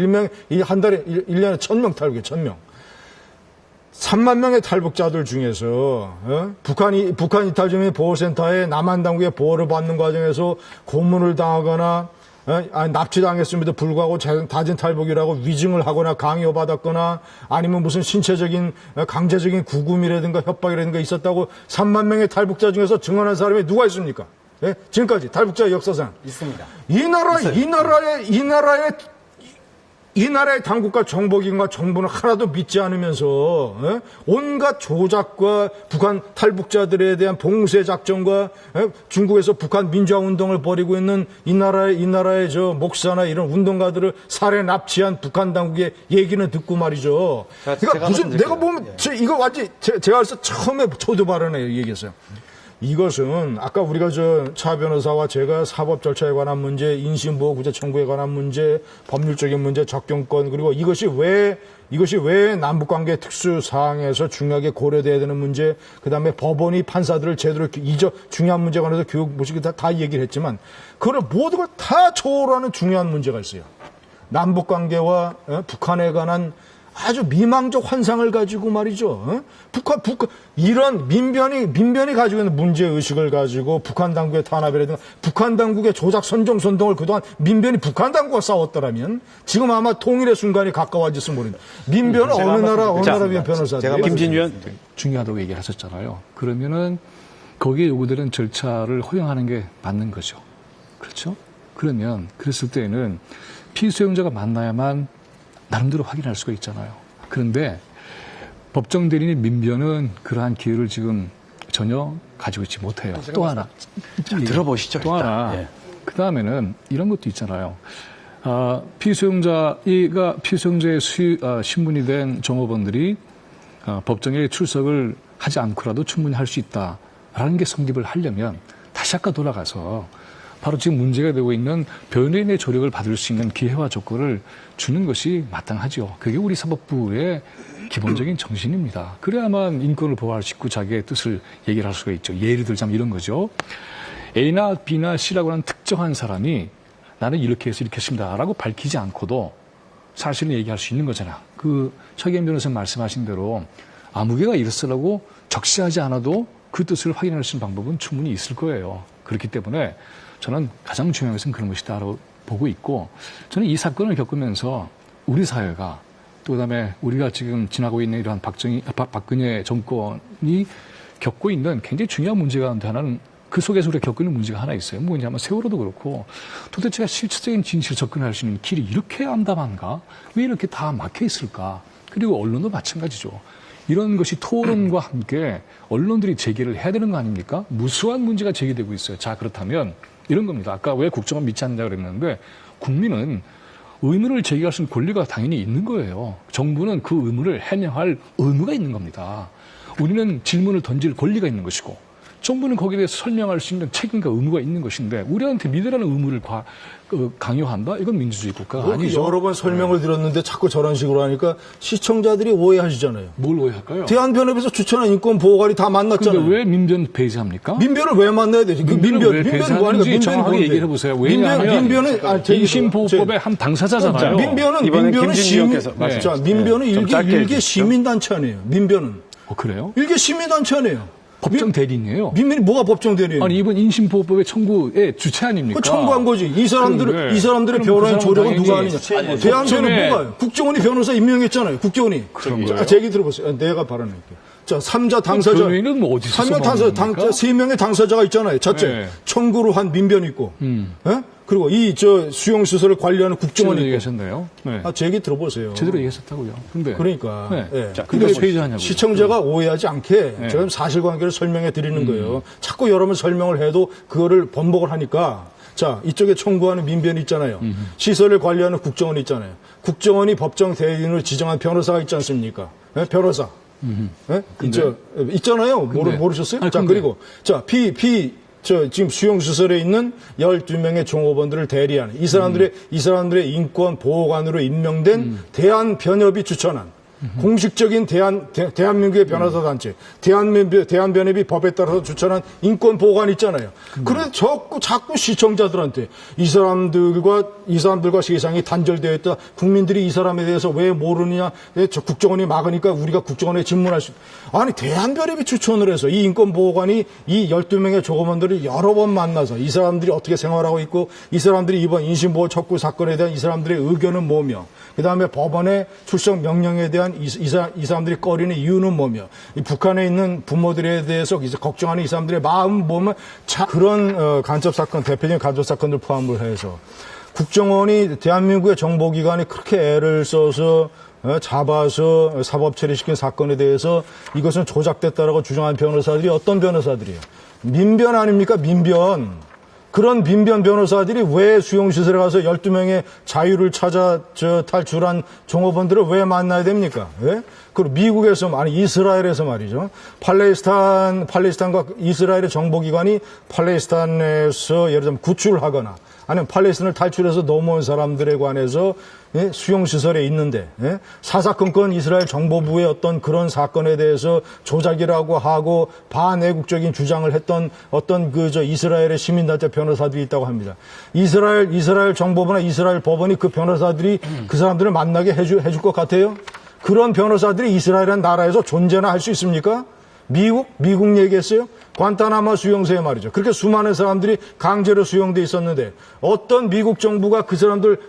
Speaker 1: 한 달에 1년에 1000명 탈북해, 1000명. 3만 명의 탈북자들 중에서 북한 이탈 주민 보호센터에 남한 당국의 보호를 받는 과정에서 고문을 당하거나 납치당했음에도 불구하고 다진 탈북이라고 위증을 하거나 강요받았거나 아니면 무슨 신체적인 강제적인 구금이라든가 협박이라든가 있었다고 3만 명의 탈북자 중에서 증언한 사람이 누가 있습니까? 예? 지금까지 탈북자 역사상
Speaker 3: 있습니다.
Speaker 1: 이 나라의 당국과 정보기관과 정부는 하나도 믿지 않으면서 온갖 조작과 북한 탈북자들에 대한 봉쇄 작전과 중국에서 북한 민주화 운동을 벌이고 있는 이 나라의 저 목사나 이런 운동가들을 살해 납치한 북한 당국의 얘기는 듣고 말이죠. 그러니까 무슨 내가 보면 이거 완전 제가 그래서 처음에 초두 발언에 얘기했어요. 이것은 아까 우리가 차 변호사와 제가 사법 절차에 관한 문제, 인신보호구제 청구에 관한 문제, 법률적인 문제, 접견권 그리고 이것이 왜 남북관계 특수 사항에서 중요하게 고려돼야 되는 문제, 그다음에 법원이 판사들을 제대로 중요한 문제에 관해서 교육 모시기 다 얘기를 했지만 그걸 모든 걸 다 초월하는 중요한 문제가 있어요. 남북관계와 북한에 관한 아주 미망적 환상을 가지고 말이죠. 북한 이런 민변이 가지고 있는 문제 의식을 가지고 북한 당국의 탄압이라든가 북한 당국의 조작 선동을 그동안 민변이 북한 당국과 싸웠더라면 지금 아마 통일의 순간이 가까워졌으면 모릅니다. 민변은 어느 나라 위한 변호사들.
Speaker 4: 김진유 의원
Speaker 2: 중요하다고 얘기하셨잖아요. 그러면은 거기에 요구되는 절차를 허용하는 게 맞는 거죠. 그렇죠? 그러면 그랬을 때에는 피수용자가 만나야만 나름대로 확인할 수가 있잖아요. 그런데 법정 대리인 민변은 그러한 기회를 지금 전혀 가지고 있지 못해요. 또 하나.
Speaker 4: 들어보시죠.
Speaker 2: 또
Speaker 4: 일단.
Speaker 2: 하나.
Speaker 4: 예.
Speaker 2: 그 다음에는 이런 것도 있잖아요. 피수용자의 신분이 된 종업원들이 법정에 출석을 하지 않고라도 충분히 할 수 있다라는 게 성립을 하려면 다시 아까 돌아가서 바로 지금 문제가 되고 있는 변호인의 조력을 받을 수 있는 기회와 조건을 주는 것이 마땅하죠. 그게 우리 사법부의 기본적인 정신입니다. 그래야만 인권을 보호할 수 있고 자기의 뜻을 얘기를 할 수가 있죠. 예를 들자면 이런 거죠. A나 B나 C라고 하는 특정한 사람이 나는 이렇게 해서 이렇게 했습니다라고 밝히지 않고도 사실은 얘기할 수 있는 거잖아. 최기현 변호사님 말씀하신 대로 아무개가 이랬으라고 적시하지 않아도 그 뜻을 확인할 수 있는 방법은 충분히 있을 거예요. 그렇기 때문에 저는 가장 중요한 것은 그런 것이다라고 보고 있고, 저는 이 사건을 겪으면서 우리 사회가 또 그다음에 우리가 지금 지나고 있는 이러한 박근혜 정권이 겪고 있는 굉장히 중요한 문제 가운데 하나는 그 속에서 우리가 겪고 있는 문제가 하나 있어요. 뭐냐면 세월호도 그렇고 도대체가 실질적인 진실을 접근할 수 있는 길이 이렇게 암담한가? 왜 이렇게 다 막혀 있을까? 그리고 언론도 마찬가지죠. 이런 것이 토론과 함께 언론들이 제기를 해야 되는 거 아닙니까? 무수한 문제가 제기되고 있어요. 자, 그렇다면 이런 겁니다. 아까 왜 국정을 믿지 않는다 그랬는데 국민은 의문을 제기할 수 있는 권리가 당연히 있는 거예요. 정부는 그 의문을 해명할 의무가 있는 겁니다. 우리는 질문을 던질 권리가 있는 것이고 정부는 거기에 대해서 설명할 수 있는 책임과 의무가 있는 것인데 우리한테 믿으라는 의무를 강요한다? 이건 민주주의 국가가 아니죠.
Speaker 1: 여러 번 설명을 드렸는데 자꾸 저런 식으로 하니까 시청자들이 오해하시잖아요.
Speaker 2: 뭘 오해할까요?
Speaker 1: 대한변협에서 추천한 인권보호관이 다 만났잖아요.
Speaker 2: 근데 왜 민변 배제합니까?
Speaker 1: 민변을 왜 만나야 되지?
Speaker 2: 민변을 왜 배제하는지 정확하게 얘기를 해보세요. 왜냐하면 인신보호법의 한 당사자잖아요.
Speaker 1: 민변은
Speaker 4: 민변은
Speaker 1: 일개 시민단체 아니에요. 민변은.
Speaker 2: 그래요?
Speaker 1: 일개 시민단체 아니에요.
Speaker 2: 법정 대리인이에요.
Speaker 1: 민변이 뭐가 법정 대리인이에요?
Speaker 2: 아니 이번 인신보호법의 청구의 주체 아닙니까?
Speaker 1: 청구한 거지. 이 사람들의 변호인 조력은 누가 하느냐. 대한변협 뭐가요? 국정원이 변호사 임명했잖아요. 국정원이.
Speaker 2: 그런 거예요?
Speaker 1: 제 얘기 들어보세요. 내가 발언할게요. 자, 3자 당사자.
Speaker 2: 변호인은 뭐 어디서
Speaker 1: 3명 3명의 당사자가 있잖아요. 첫째,
Speaker 2: 네.
Speaker 1: 청구로 한 민변이 있고. 그리고 수용시설을 관리하는 국정원이 있고.
Speaker 2: 얘기하셨네요. 네.
Speaker 1: 제 얘기 들어보세요.
Speaker 2: 제대로 얘기하셨다고요. 근데
Speaker 1: 그러니까.
Speaker 2: 네.
Speaker 1: 네.
Speaker 2: 자,
Speaker 1: 근데
Speaker 2: 왜 회의하냐고요.
Speaker 1: 시청자가 오해하지 않게 제가 사실관계를 설명해 드리는 거예요. 자꾸 여러 번 설명을 해도 그거를 번복을 하니까 자, 이쪽에 청구하는 민변이 있잖아요. 시설을 관리하는 국정원이 있잖아요. 국정원이 법정 대리인으로 지정한 변호사가 있지 않습니까? 네? 변호사. 네? 있잖아요. 모르셨어요?
Speaker 2: 아니,
Speaker 1: 자,
Speaker 2: 근데.
Speaker 1: 그리고, 자, 지금 수용시설에 있는 12명의 종업원들을 대리하는 이 사람들의 인권 보호관으로 임명된 대한변협이 추천한 공식적인 대한민국의 변호사 단체, 대한변협이 법에 따라서 추천한 인권 보호관 있잖아요. 그런데 자꾸 시청자들한테 이 사람들과 세상이 단절되어 있다. 국민들이 이 사람에 대해서 왜 모르느냐? 저 국정원이 막으니까 우리가 국정원에 질문할 수. 아니 대한변협이 추천을 해서 이 인권 보호관이 이 12명의 종업원들을 여러 번 만나서 이 사람들이 어떻게 생활하고 있고 이 사람들이 이번 인신보호 촉구 사건에 대한 이 사람들의 의견은 뭐며 그다음에 법원의 출석 명령에 대한 이 사람들이 꺼리는 이유는 뭐며 이 북한에 있는 부모들에 대해서 이제 걱정하는 이 사람들의 마음 보면 그런 간첩 사건 대표적인 간첩 사건들 포함을 해서 국정원이 대한민국의 정보기관이 그렇게 애를 써서 잡아서 사법 처리시킨 사건에 대해서 이것은 조작됐다라고 주장한 변호사들이 어떤 변호사들이에요? 민변 아닙니까? 민변. 그런 민변 변호사들이 왜 수용시설에 가서 12명의 자유를 찾아 탈출한 종업원들을 왜 만나야 됩니까? 왜? 그리고 미국에서, 이스라엘에서 말이죠. 팔레스타인과 이스라엘의 정보기관이 팔레스타인에서 예를 들면 구출을 하거나 아니면 팔레스타인을 탈출해서 넘어온 사람들에 관해서 수용시설에 있는데 사사건건 이스라엘 정보부의 어떤 그런 사건에 대해서 조작이라고 하고 반애국적인 주장을 했던 어떤 이스라엘의 시민단체 변호사들이 있다고 합니다. 이스라엘 정보부나 이스라엘 법원이 그 변호사들이 그 사람들을 만나게 해줄 것 같아요? 그런 변호사들이 이스라엘이라는 나라에서 존재나 할 수 있습니까? 미국 얘기했어요? 관타나모 수용소에 말이죠. 그렇게 수많은 사람들이 강제로 수용돼 있었는데 어떤 미국 정부가 그 사람들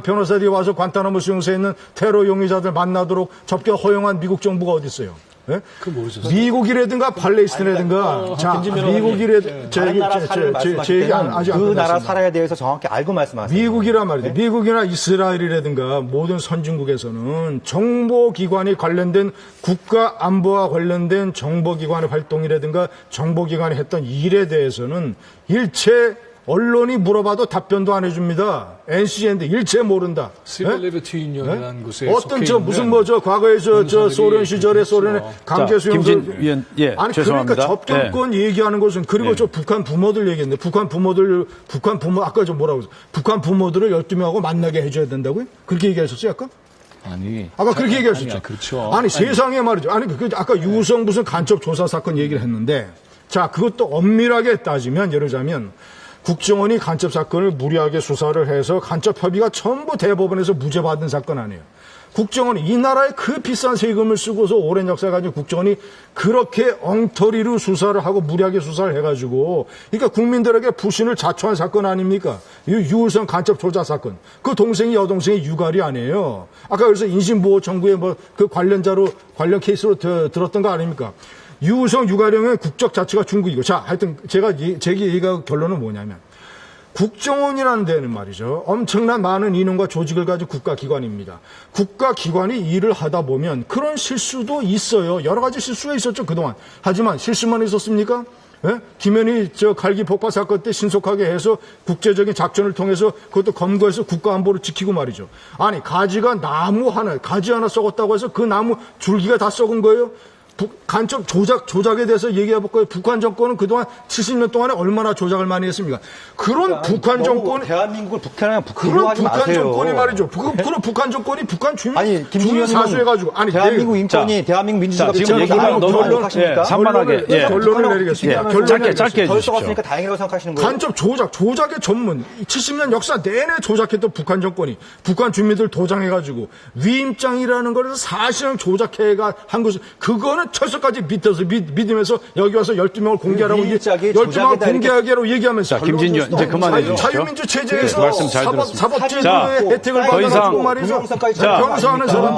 Speaker 1: 변호사들이 와서 관타나모 수용소에 있는 테러 용의자들 만나도록 접견 허용한 미국 정부가 어디 있어요? 예? 미국이라든가 팔레스타인이라든가 자 미국이라든가 제 얘기 아직 안
Speaker 3: 그 나라
Speaker 1: 끝났습니다.
Speaker 3: 사례에 대해서 정확히 알고 말씀하세요.
Speaker 1: 미국이란 말이죠. 미국이나 이스라엘이라든가 모든 선진국에서는 정보기관이 관련된 국가 안보와 관련된 정보기관의 활동이라든가 정보기관이 했던 일에 대해서는 일체 언론이 물어봐도 답변도 안 해줍니다. NCN인데 일체 모른다.
Speaker 2: 시빌 리버티 유니언이라는 곳에
Speaker 1: 어떤
Speaker 2: 속해
Speaker 1: 과거에 소련
Speaker 2: 변호사들이
Speaker 1: 시절에 소련의 강제 수용소
Speaker 4: 김진 위원,
Speaker 1: 아니
Speaker 4: 죄송합니다.
Speaker 1: 그러니까 접견권 얘기하는 것은 그리고 저 북한 부모들 얘기했는데 북한 부모 아까 저 뭐라고 했어요? 북한 부모들을 12명하고 만나게 해줘야 된다고요? 그렇게 얘기하셨어요 아까? 아까 그렇게 얘기하셨죠.
Speaker 2: 그렇죠.
Speaker 1: 아니 세상에 말이죠. 아니 아까 유성 무슨 간첩 조사 사건 얘기를 했는데 자 그것도 엄밀하게 따지면 예를 들자면 국정원이 간첩 사건을 무리하게 수사를 해서 간첩 협의가 전부 대법원에서 무죄 받은 사건 아니에요. 국정원이 이 나라에 그 비싼 세금을 쓰고서 오랜 역사 가지고 국정원이 그렇게 엉터리로 수사를 하고 무리하게 수사를 해가지고 그러니까 국민들에게 불신을 자초한 사건 아닙니까? 유우성 간첩 조작 사건. 그 동생이 여동생이 유가리 아니에요. 아까 그래서 인신보호 청구에 그 관련 케이스로 들었던 거 아닙니까? 유우성 유가령의 국적 자체가 중국이고 자 하여튼 제 얘기가 결론은 뭐냐면 국정원이라는 데는 말이죠. 엄청난 많은 인원과 조직을 가진 국가기관입니다. 국가기관이 일을 하다 보면 그런 실수도 있어요. 여러 가지 실수가 있었죠, 그동안. 하지만 실수만 있었습니까? 예? 김현희 칼기 폭파 사건 때 신속하게 해서 국제적인 작전을 통해서 그것도 검거해서 국가안보를 지키고 말이죠. 아니, 가지 하나 썩었다고 해서 그 나무 줄기가 다 썩은 거예요? 간첩 조작에 대해서 얘기해 볼 거예요. 북한 정권은 그동안 70년 동안에 얼마나 조작을 많이 했습니까? 그런 북한 정권이
Speaker 3: 대한민국을 북한이랑 북한으로
Speaker 1: 그런
Speaker 3: 하지
Speaker 1: 북한
Speaker 3: 마세요.
Speaker 1: 정권이 말이죠. 그런 북한 정권이 북한 주민
Speaker 3: 김준현
Speaker 1: 사수해가지고
Speaker 3: 대한민국 인권이 대한민국 민주주의가
Speaker 4: 지금
Speaker 3: 얘기가
Speaker 4: 너무
Speaker 3: 하십니까?
Speaker 4: 산만하게
Speaker 1: 결론을 내리겠습니다.
Speaker 4: 짧게
Speaker 3: 덜
Speaker 4: 해주십시오.
Speaker 3: 썩었으니까 다행이라고 생각하시는 거예요?
Speaker 1: 간첩 조작의 전문 70년 역사 내내 조작했던 북한 정권이 북한 주민들 도장해가지고 위임장이라는 걸 사실은 조작해가 한 것은 그거는 철석까지 믿으면서 여기 와서 12명을 공개하라고 12명을 공개하기로 얘기하면서
Speaker 4: 김진주 의원, 이제 그만해 주십시오.
Speaker 1: 자유민주 체제에서
Speaker 4: 말씀 잘 들었습니다.
Speaker 1: 사법제도의 혜택을
Speaker 4: 더 이상
Speaker 1: 받아가지고 말이죠. 변호사하는 사람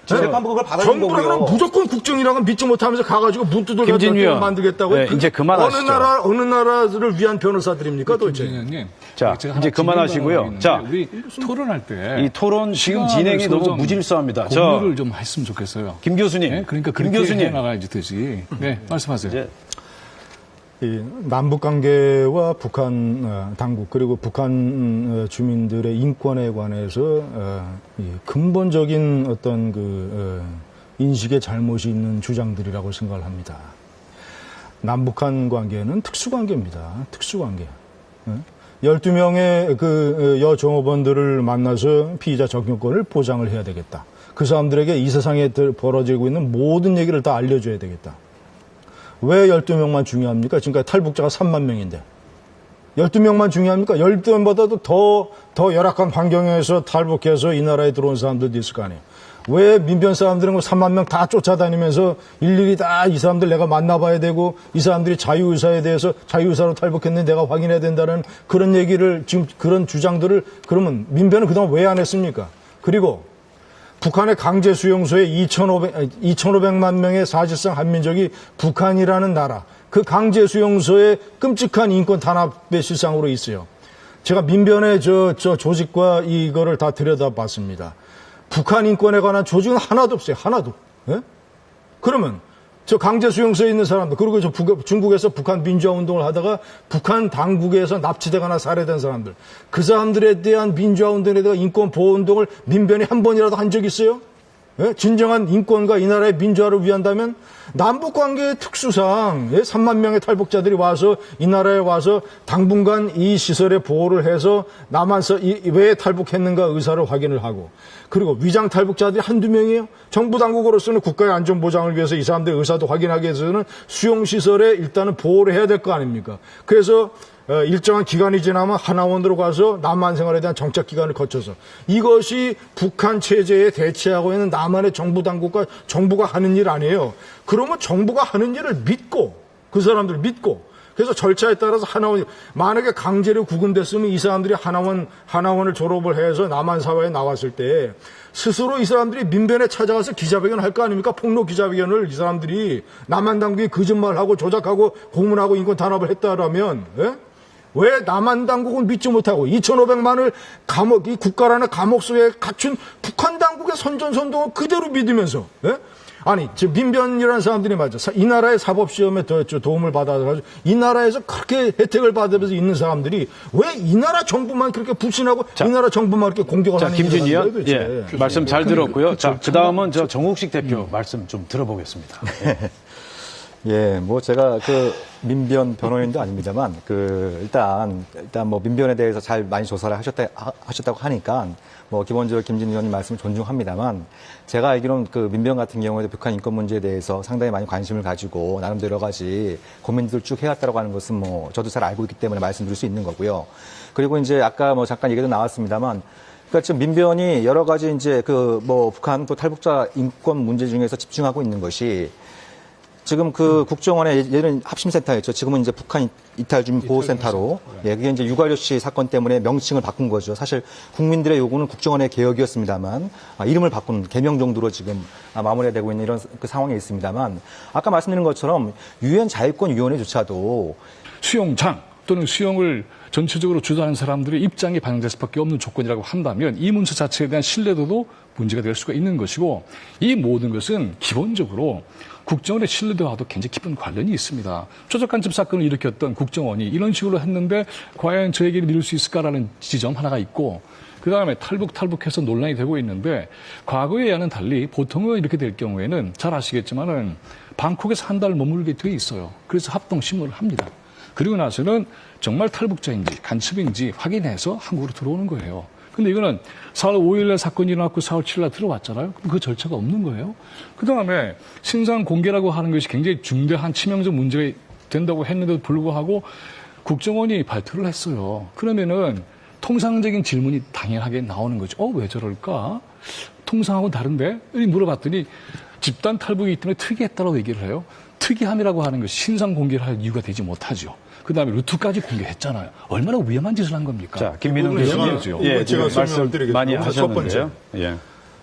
Speaker 3: 재판부 그걸 받아준
Speaker 1: 정부라는
Speaker 3: 거고요.
Speaker 1: 무조건 국정이라는 건 믿지 못하면서 가가지고 문 두들겨
Speaker 4: 김진주 의원,
Speaker 1: 만들겠다고요?
Speaker 4: 네, 이제 그만하시죠.
Speaker 1: 어느 나라를 위한 변호사들입니까 도대체?
Speaker 2: 김진현님,
Speaker 4: 자, 이제 그만하시고요. 자,
Speaker 2: 우리 토론할 때
Speaker 4: 이 토론 지금 진행이 너무 무질서합니다.
Speaker 2: 공유를 좀 했으면 좋겠어요.
Speaker 4: 김 교수님,
Speaker 2: 네? 그러니까
Speaker 4: 김
Speaker 2: 그렇게
Speaker 4: 교수님
Speaker 2: 해나가야지 되지. 네, 말씀하세요.
Speaker 4: 이제
Speaker 1: 이 남북 관계와 북한 당국 그리고 북한 주민들의 인권에 관해서 이 근본적인 어떤 인식의 잘못이 있는 주장들이라고 생각을 합니다. 남북한 관계는 특수관계입니다. 특수관계. 12명의 여종업원들을 만나서 피의자 적용권을 보장을 해야 되겠다. 그 사람들에게 이 세상에 벌어지고 있는 모든 얘기를 다 알려줘야 되겠다. 왜 12명만 중요합니까? 지금까지 탈북자가 3만 명인데. 12명만 중요합니까? 12명보다도 더 열악한 환경에서 탈북해서 이 나라에 들어온 사람들도 있을 거 아니에요. 왜 민변 사람들은 3만 명 다 쫓아다니면서 일일이 다 이 사람들 내가 만나봐야 되고 이 사람들이 자유의사에 대해서 자유의사로 탈북했는데 내가 확인해야 된다는 그런 얘기를 지금 그런 주장들을 그러면 민변은 그동안 왜 안 했습니까? 그리고 북한의 강제 수용소에 2,500만 명의 사실상 한민족이 북한이라는 나라 그 강제 수용소에 끔찍한 인권 탄압의 실상으로 있어요. 제가 민변의 조직과 이거를 다 들여다봤습니다. 북한 인권에 관한 조직은 하나도 없어요. 하나도. 예? 그러면 저 강제 수용소에 있는 사람들 그리고 중국에서 북한 민주화 운동을 하다가 북한 당국에서 납치되거나 살해된 사람들 그 사람들에 대한 민주화 운동에 대한 인권 보호 운동을 민변이 한 번이라도 한 적 있어요? 예? 진정한 인권과 이 나라의 민주화를 위한다면 남북관계의 특수상 3만 명의 탈북자들이 와서 이 나라에 와서 당분간 이 시설에 보호를 해서 남한서 왜 탈북했는가 의사를 확인을 하고 그리고 위장 탈북자들이 한두 명이에요. 정부 당국으로서는 국가의 안전 보장을 위해서 이 사람들의 의사도 확인하기 위해서는 수용시설에 일단은 보호를 해야 될 거 아닙니까? 그래서 일정한 기간이 지나면 하나원으로 가서 남한 생활에 대한 정착 기간을 거쳐서 이것이 북한 체제에 대치하고 있는 남한의 정부 당국과 정부가 하는 일 아니에요. 그러면 정부가 하는 일을 믿고 그 사람들을 믿고 그래서 절차에 따라서 하나원 만약에 강제로 구금됐으면 이 사람들이 하나원을 졸업을 해서 남한 사회에 나왔을 때 스스로 이 사람들이 민변에 찾아가서 기자회견을 할 거 아닙니까? 폭로 기자회견을 이 사람들이 남한 당국이 거짓말하고 조작하고 고문하고 인권 탄압을 했다라면 예? 왜 남한 당국은 믿지 못하고 2,500만을 이 국가라는 감옥 속에 갇힌 북한 당국의 선전선동을 그대로 믿으면서 예? 아니 지금 민변이라는 사람들이 맞아 이 나라의 사법시험에 도움을 받아서 이 나라에서 그렇게 혜택을 받으면서 있는 사람들이 왜 이 나라 정부만 그렇게 불신하고 이 나라 정부만 이렇게 공격을 하는
Speaker 4: 김준희
Speaker 1: 거예요?
Speaker 4: 의원 말씀 잘 들었고요. 자, 그다음은 정욱식 대표 말씀 좀 들어보겠습니다.
Speaker 3: 예, 뭐 제가 민변 변호인도 아닙니다만 일단 뭐 민변에 대해서 잘 많이 조사를 하셨다고 하니까 뭐 기본적으로 김진희 의원님 말씀을 존중합니다만 제가 알기로는 민변 같은 경우에도 북한 인권 문제에 대해서 상당히 많이 관심을 가지고 나름대로 여러 가지 고민들을 쭉 해왔다고 하는 것은 뭐 저도 잘 알고 있기 때문에 말씀드릴 수 있는 거고요. 그리고 이제 아까 뭐 잠깐 얘기도 나왔습니다만 그러니까 지금 민변이 여러 가지 이제 북한 또 탈북자 인권 문제 중에서 집중하고 있는 것이 지금 국정원의 예전 합심센터였죠. 지금은 이제 북한 이탈주민 보호센터로. 예, 그게 이제 유가려 씨 사건 때문에 명칭을 바꾼 거죠. 사실 국민들의 요구는 국정원의 개혁이었습니다만 이름을 바꾼 개명 정도로 지금 마무리가 되고 있는 이런 상황에 있습니다만 아까 말씀드린 것처럼 유엔 자유권위원회조차도
Speaker 2: 수용장 또는 수용을 전체적으로 주도하는 사람들의 입장이 반영될 수밖에 없는 조건이라고 한다면 이 문서 자체에 대한 신뢰도도 문제가 될 수가 있는 것이고 이 모든 것은 기본적으로 국정원의 신뢰도와도 굉장히 깊은 관련이 있습니다. 조작간첩 사건을 일으켰던 국정원이 이런 식으로 했는데 과연 저에게 믿을 수 있을까라는 지점 하나가 있고 그다음에 탈북해서 논란이 되고 있는데 과거에와는 달리 보통은 이렇게 될 경우에는 잘 아시겠지만은 방콕에서 한 달 머물게 돼 있어요. 그래서 합동 신문을 합니다. 그리고 나서는 정말 탈북자인지 간첩인지 확인해서 한국으로 들어오는 거예요. 근데 이거는 4월 5일날 사건이 일어났고 4월 7일날 들어왔잖아요. 그 절차가 없는 거예요. 그다음에 신상 공개라고 하는 것이 굉장히 중대한 치명적 문제가 된다고 했는데도 불구하고 국정원이 발표를 했어요. 그러면은 통상적인 질문이 당연하게 나오는 거죠. 왜 저럴까? 통상하고 다른데? 물어봤더니 집단 탈북이 있기 때문에 특이했다고 얘기를 해요. 특이함이라고 하는 것이 신상 공개를 할 이유가 되지 못하죠. 그다음에 루트까지 공개했잖아요. 얼마나 위험한 짓을 한 겁니까?
Speaker 4: 자, 김민웅 교수님,
Speaker 1: 제가 설명을 드리겠습니다.
Speaker 4: 많이 하셨는데요.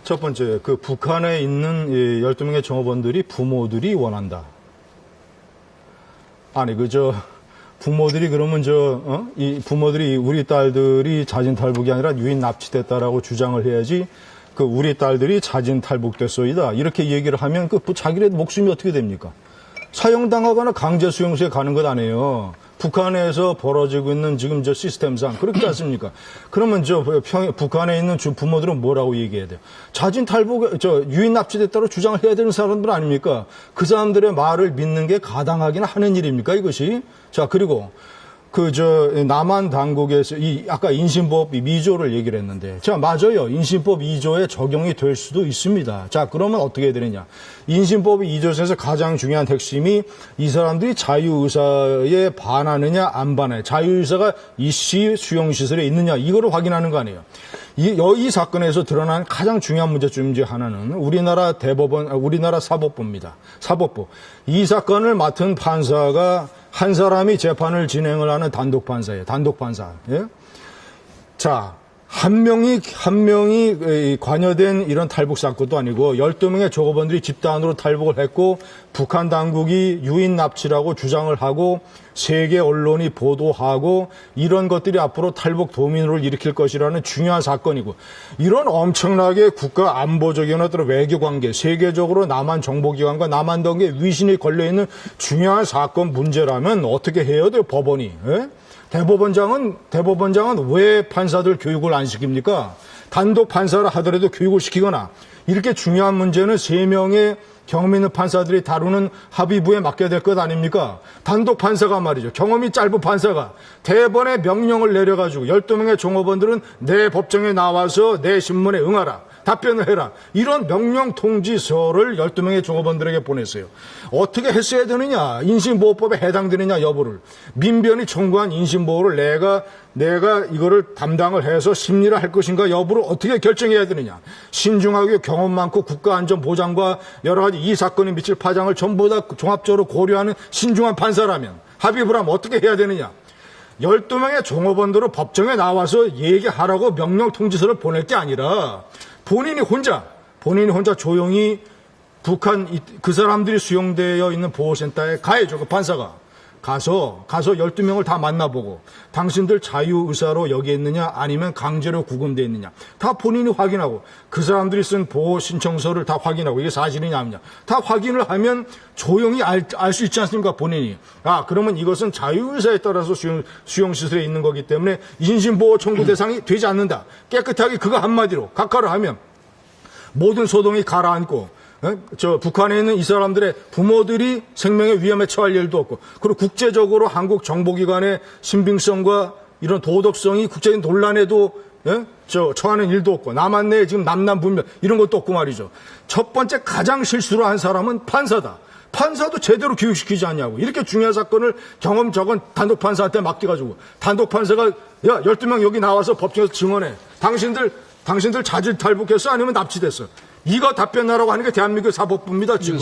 Speaker 1: 첫 번째, 북한에 있는 12명의 종업원들이 부모들이 원한다. 아니, 부모들이 그러면 이 부모들이 우리 딸들이 자진 탈북이 아니라 유인 납치됐다라고 주장을 해야지 우리 딸들이 자진 탈북됐소이다. 이렇게 얘기를 하면 자기네 목숨이 어떻게 됩니까? 사형당하거나 강제 수용소에 가는 것 아니에요. 북한에서 벌어지고 있는 지금 저 시스템상 그렇지 않습니까? 그러면 북한에 있는 부모들은 뭐라고 얘기해야 돼요? 자진 탈북, 유인 납치됐다고 주장을 해야 되는 사람들 아닙니까? 그 사람들의 말을 믿는 게 가당하긴 하는 일입니까, 이것이? 자, 그리고 남한 당국에서 아까 인신법 미조를 얘기를 했는데, 자, 맞아요. 인신법 2조에 적용이 될 수도 있습니다. 자, 그러면 어떻게 해야 되느냐. 인신법 2조에서 가장 중요한 핵심이 이 사람들이 자유의사에 반하느냐, 안 반하느냐. 자유의사가 이씨 수용시설에 있느냐, 이거를 확인하는 거 아니에요. 이 사건에서 드러난 가장 중요한 문제점 중 하나는 우리나라 사법부입니다. 사법부. 이 사건을 맡은 판사가 한 사람이 재판을 진행을 하는 단독 판사예요. 단독 판사. 예? 자, 한 명이 관여된 이런 탈북 사건도 아니고 12명의 조업원들이 집단으로 탈북을 했고 북한 당국이 유인 납치라고 주장을 하고 세계 언론이 보도하고 이런 것들이 앞으로 탈북 도민을 일으킬 것이라는 중요한 사건이고 이런 엄청나게 국가 안보적인 어떤 외교 관계, 세계적으로 남한 정보기관과 남한 당국에 위신이 걸려있는 중요한 사건 문제라면 어떻게 해야 돼요, 법원이? 예? 대법원장은 왜 판사들 교육을 안 시킵니까? 단독 판사를 하더라도 교육을 시키거나 이렇게 중요한 문제는 3명의 경험 있는 판사들이 다루는 합의부에 맡겨야 될 것 아닙니까? 단독 판사가 말이죠. 경험이 짧은 판사가 대법원의 명령을 내려가지고 12명의 종업원들은 내 법정에 나와서 내 신문에 응하라. 답변을 해라. 이런 명령 통지서를 12명의 종업원들에게 보냈어요. 어떻게 했어야 되느냐? 인신보호법에 해당되느냐 여부를. 민변이 청구한 인신보호를 내가 이거를 담당을 해서 심리를 할 것인가 여부를 어떻게 결정해야 되느냐. 신중하게 경험 많고 국가안전보장과 여러 가지 이 사건이 미칠 파장을 전부 다 종합적으로 고려하는 신중한 판사라면 합의를 하면 어떻게 해야 되느냐. 12명의 종업원들은 법정에 나와서 얘기하라고 명령 통지서를 보낼 게 아니라 본인이 혼자 조용히 북한 그 사람들이 수용되어 있는 보호센터에 가야죠. 그 판사가 가서 12명을 다 만나보고 당신들 자유의사로 여기에 있느냐 아니면 강제로 구금되어 있느냐 다 본인이 확인하고 그 사람들이 쓴 보호 신청서를 다 확인하고 이게 사실이냐 아니냐 다 확인을 하면 조용히 알 수 있지 않습니까? 본인이. 그러면 이것은 자유의사에 따라서 수용시설에 있는 거기 때문에 인신보호 청구 대상이 되지 않는다. 깨끗하게 그거 한마디로 각하를 하면 모든 소동이 가라앉고 북한에 있는 이 사람들의 부모들이 생명의 위험에 처할 일도 없고, 그리고 국제적으로 한국 정보기관의 신빙성과 이런 도덕성이 국제적인 논란에도 처하는 일도 없고, 남한 내에 지금 남남분명 이런 것도 없고 말이죠. 첫 번째 가장 실수를 한 사람은 판사다. 판사도 제대로 교육시키지 않냐고. 이렇게 중요한 사건을 경험 적은 단독 판사한테 맡겨가지고, 단독 판사가 12명 여기 나와서 법정에서 증언해. 당신들 자질 탈북했어? 아니면 납치됐어? 이거 답변하라고 하는 게 대한민국 사법부입니다, 지금.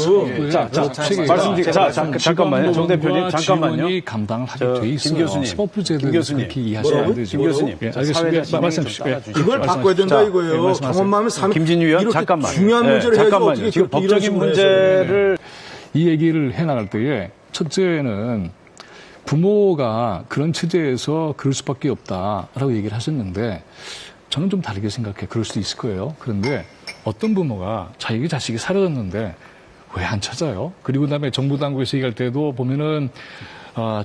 Speaker 4: 잠깐만요. 정 대표님, 잠깐만요.
Speaker 2: 지원이 감당을 하게 돼 있어요.
Speaker 4: 김 교수님.
Speaker 2: 사법부제도에서 그렇게 이해하시면 안 되죠.
Speaker 4: 김 교수님.
Speaker 2: 알겠습니다. 말씀 주시고요.
Speaker 1: 이걸 바꿔야 된다 이거예요. 경험만 하면
Speaker 4: 김진유 의원, 잠깐만요.
Speaker 1: 중요한 문제를 해야지
Speaker 4: 잠깐만요.
Speaker 1: 어떻게
Speaker 4: 지금 법적인 문제를
Speaker 2: 이 얘기를 해나갈 때에 첫째는 부모가 그런 체제에서 그럴 수밖에 없다라고 얘기를 하셨는데 저는 좀 다르게 생각해. 그럴 수도 있을 거예요. 그런데 어떤 부모가 자기 자식이 사라졌는데 왜 안 찾아요? 그리고 그다음에 정부 당국에서 얘기할 때도 보면은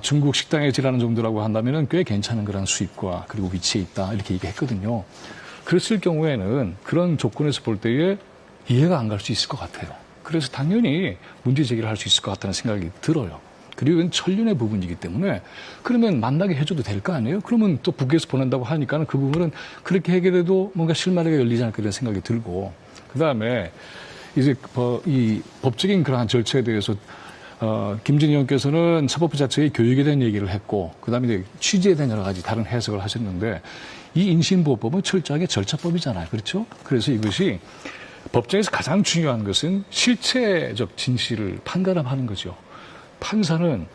Speaker 2: 중국 식당에 지라는 정도라고 한다면은 꽤 괜찮은 그런 수입과 그리고 위치에 있다 이렇게 얘기했거든요. 그랬을 경우에는 그런 조건에서 볼 때에 이해가 안 갈 수 있을 것 같아요. 그래서 당연히 문제 제기를 할 수 있을 것 같다는 생각이 들어요. 그리고 이건 천륜의 부분이기 때문에 그러면 만나게 해줘도 될 거 아니에요? 그러면 또 북에서 보낸다고 하니까는 그 부분은 그렇게 해결해도 뭔가 실마리가 열리지 않을까 이런 생각이 들고 그다음에 이제 이 법적인 그러한 절차에 대해서 김진희 의원께서는 사법부 자체의 교육에 대한 얘기를 했고 그다음에 이제 취지에 대한 여러 가지 다른 해석을 하셨는데 이 인신보호법은 철저하게 절차법이잖아요. 그렇죠? 그래서 이것이 법정에서 가장 중요한 것은 실체적 진실을 판가름하는 거죠. 판사는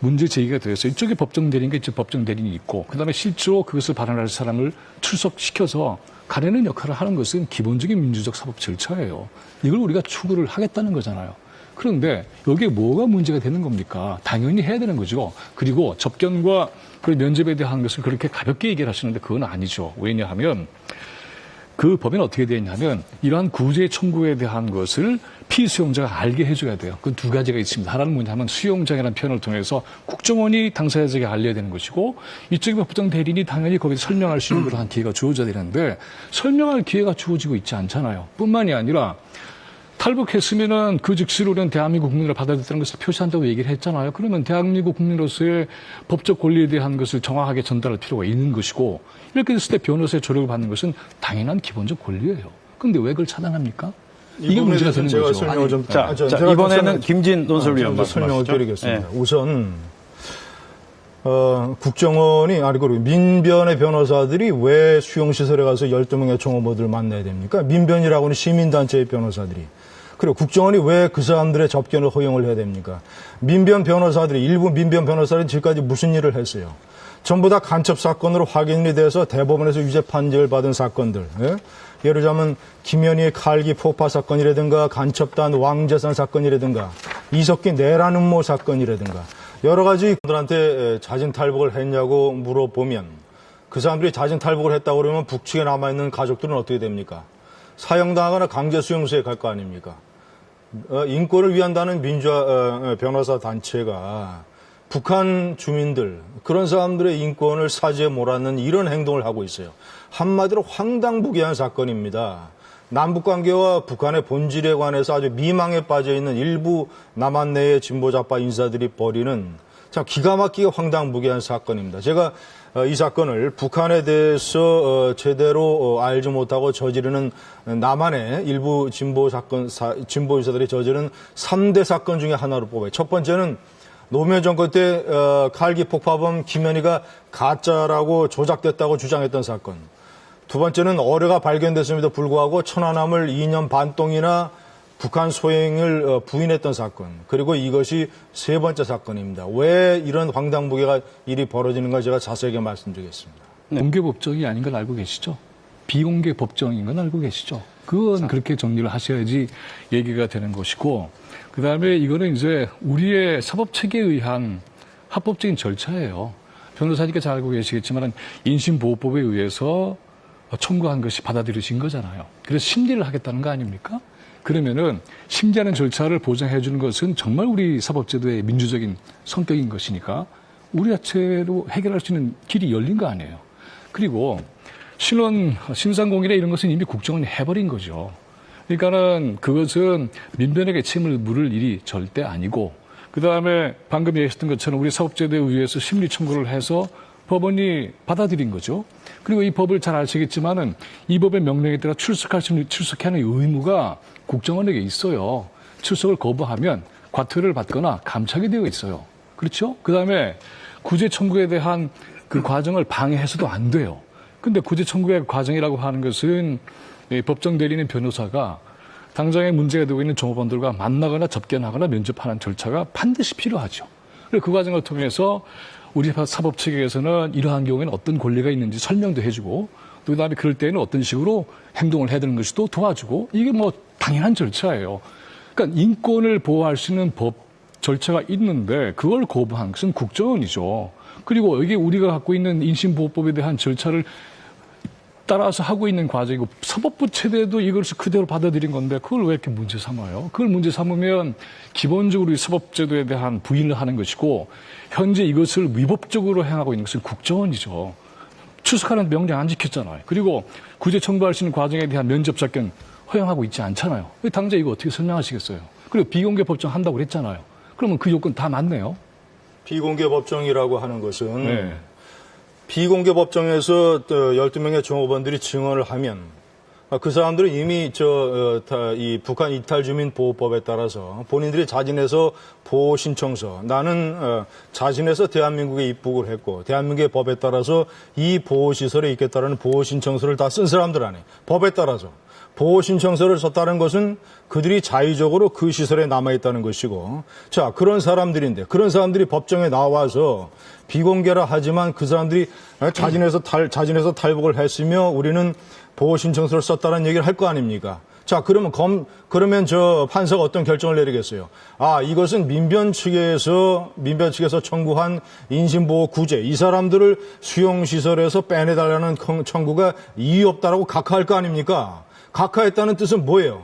Speaker 2: 문제 제기가 되어서 이쪽에 법정 대리인과 이쪽 법정 대리인이 있고 그다음에 실제로 그것을 발언할 사람을 출석시켜서 가리는 역할을 하는 것은 기본적인 민주적 사법 절차예요. 이걸 우리가 추구를 하겠다는 거잖아요. 그런데 여기에 뭐가 문제가 되는 겁니까? 당연히 해야 되는 거죠. 그리고 접견과 면접에 대한 것을 그렇게 가볍게 얘기를 하시는데 그건 아니죠. 왜냐하면 그 법에는 어떻게 되어 있냐면 이러한 구제 청구에 대한 것을 피수용자가 알게 해줘야 돼요. 그 두 가지가 있습니다. 하나는 뭐냐면 수용자라는 표현을 통해서 국정원이 당사자에게 알려야 되는 것이고 이쪽의 법정 대리인이 당연히 거기서 설명할 수 있는 그러한 기회가 주어져야 되는데 설명할 기회가 주어지고 있지 않잖아요. 뿐만이 아니라 탈북했으면은 그 즉시로 우리는 대한민국 국민을 받아들였다는 것을 표시한다고 얘기를 했잖아요. 그러면 대한민국 국민으로서의 법적 권리에 대한 것을 정확하게 전달할 필요가 있는 것이고 이렇게 됐을 때 변호사의 조력을 받는 것은 당연한 기본적 권리예요. 그런데 왜 그걸 차단합니까? 이게 문제가 되는
Speaker 1: 제가
Speaker 2: 거죠.
Speaker 1: 설명을 좀
Speaker 4: 자,
Speaker 1: 제가
Speaker 4: 이번에는 김진 논설위원
Speaker 1: 좀 설명을
Speaker 4: 말씀하시죠.
Speaker 1: 드리겠습니다. 우선 국정원이 그리고 민변의 변호사들이 왜 수용시설에 가서 12명의 종업원들을 만나야 됩니까? 민변이라고 하는 시민단체의 변호사들이. 그리고 국정원이 왜 그 사람들의 접견을 허용을 해야 됩니까? 민변 변호사들이, 일부 민변 변호사들이 지금까지 무슨 일을 했어요? 전부 다 간첩 사건으로 확인이 돼서 대법원에서 유죄 판결을 받은 사건들. 예? 예를 들자면 김현희의 칼기 폭파 사건이라든가 간첩단 왕재산 사건이라든가 이석기 내란 음모 사건이라든가 여러 가지 분들한테 자진 탈북을 했냐고 물어보면 그 사람들이 자진 탈북을 했다고 그러면 북측에 남아있는 가족들은 어떻게 됩니까? 사형당하거나 강제 수용소에 갈 거 아닙니까? 인권을 위한다는 민주화 변호사 단체가 북한 주민들, 그런 사람들의 인권을 사지에 몰아넣는 이런 행동을 하고 있어요. 한마디로 황당무계한 사건입니다. 남북관계와 북한의 본질에 관해서 아주 미망에 빠져있는 일부 남한 내의 진보좌파 인사들이 벌이는 참 기가 막히게 황당무계한 사건입니다. 제가 이 사건을 북한에 대해서 제대로 알지 못하고 저지르는 남한의 일부 진보 인사들이 저지른 3대 사건 중에 하나로 뽑아요. 첫 번째는 노무현 정권 때 칼기 폭파범 김현희가 가짜라고 조작됐다고 주장했던 사건. 두 번째는 어뢰가 발견됐음에도 불구하고 천안함을 2년 반 동이나 북한 소행을 부인했던 사건. 그리고 이것이 세 번째 사건입니다. 왜 이런 황당무계가 일이 벌어지는가 제가 자세하게 말씀드리겠습니다.
Speaker 2: 공개 법정이 아닌 걸 알고 계시죠? 비공개 법정인 건 알고 계시죠? 그건 그렇게 정리를 하셔야지 얘기가 되는 것이고, 그 다음에 이거는 이제 우리의 사법체계에 의한 합법적인 절차예요. 변호사님께 잘 알고 계시겠지만 인신보호법에 의해서 청구한 것이 받아들여진 거잖아요. 그래서 심리를 하겠다는 거 아닙니까? 그러면은 심리하는 절차를 보장해 주는 것은 정말 우리 사법제도의 민주적인 성격인 것이니까 우리 자체로 해결할 수 있는 길이 열린 거 아니에요. 그리고 신원, 신상공개나 이런 것은 이미 국정원이 해버린 거죠. 그러니까는 그것은 민변에게 책임을 물을 일이 절대 아니고, 그 다음에 방금 얘기했던 것처럼 우리 사법제도에 의해서 심리 청구를 해서 법원이 받아들인 거죠. 그리고 이 법을 잘 아시겠지만은 이 법의 명령에 따라 출석해야 하는 의무가 국정원에게 있어요. 출석을 거부하면 과태료를 받거나 감찰이 되어 있어요. 그렇죠? 그 다음에 구제 청구에 대한 그 과정을 방해해서도 안 돼요. 근데 구제 청구의 과정이라고 하는 것은 법정 대리인 변호사가 당장에 문제가 되고 있는 종업원들과 만나거나 접견하거나 면접하는 절차가 반드시 필요하죠. 그리고 그 과정을 통해서 우리 사법체계에서는 이러한 경우에는 어떤 권리가 있는지 설명도 해주고, 또 그다음에 그럴 때는 어떤 식으로 행동을 해야 되는 것이 또 도와주고, 이게 뭐 당연한 절차예요. 그러니까 인권을 보호할 수 있는 법 절차가 있는데 그걸 거부한 것은 국정원이죠. 그리고 이게 우리가 갖고 있는 인신보호법에 대한 절차를 따라서 하고 있는 과정이고, 사법부 체대도 이것을 그대로 받아들인 건데 그걸 왜 이렇게 문제 삼아요? 그걸 문제 삼으면 기본적으로 이 사법제도에 대한 부인을 하는 것이고, 현재 이것을 위법적으로 행하고 있는 것은 국정원이죠. 출석하는 명령 안 지켰잖아요. 그리고 구제 청구할 수 있는 과정에 대한 면접 접견 허용하고 있지 않잖아요. 당장 이거 어떻게 설명하시겠어요? 그리고 비공개 법정 한다고 그랬잖아요. 그러면 그 요건 다 맞네요.
Speaker 1: 비공개 법정이라고 하는 것은 비공개 법정에서 12명의 종업원들이 증언을 하면 그 사람들은 이미 이 북한 이탈 주민 보호법에 따라서 본인들이 자진해서 보호 신청서, 나는 자진해서 대한민국에 입국을 했고 대한민국의 법에 따라서 이 보호 시설에 있겠다라는 보호 신청서를 다 쓴 사람들 안에 법에 따라서 보호 신청서를 썼다는 것은 그들이 자의적으로 그 시설에 남아있다는 것이고, 자, 그런 사람들인데 그런 사람들이 법정에 나와서 비공개라 하지만 그 사람들이 자진해서 탈북을 했으며 우리는 보호 신청서를 썼다는 얘기를 할 거 아닙니까? 자, 그러면 저 판사가 어떤 결정을 내리겠어요? 아, 이것은 민변 측에서 청구한 인신보호 구제, 이 사람들을 수용시설에서 빼내달라는 청구가 이유 없다라고 각하할 거 아닙니까? 각하했다는 뜻은 뭐예요?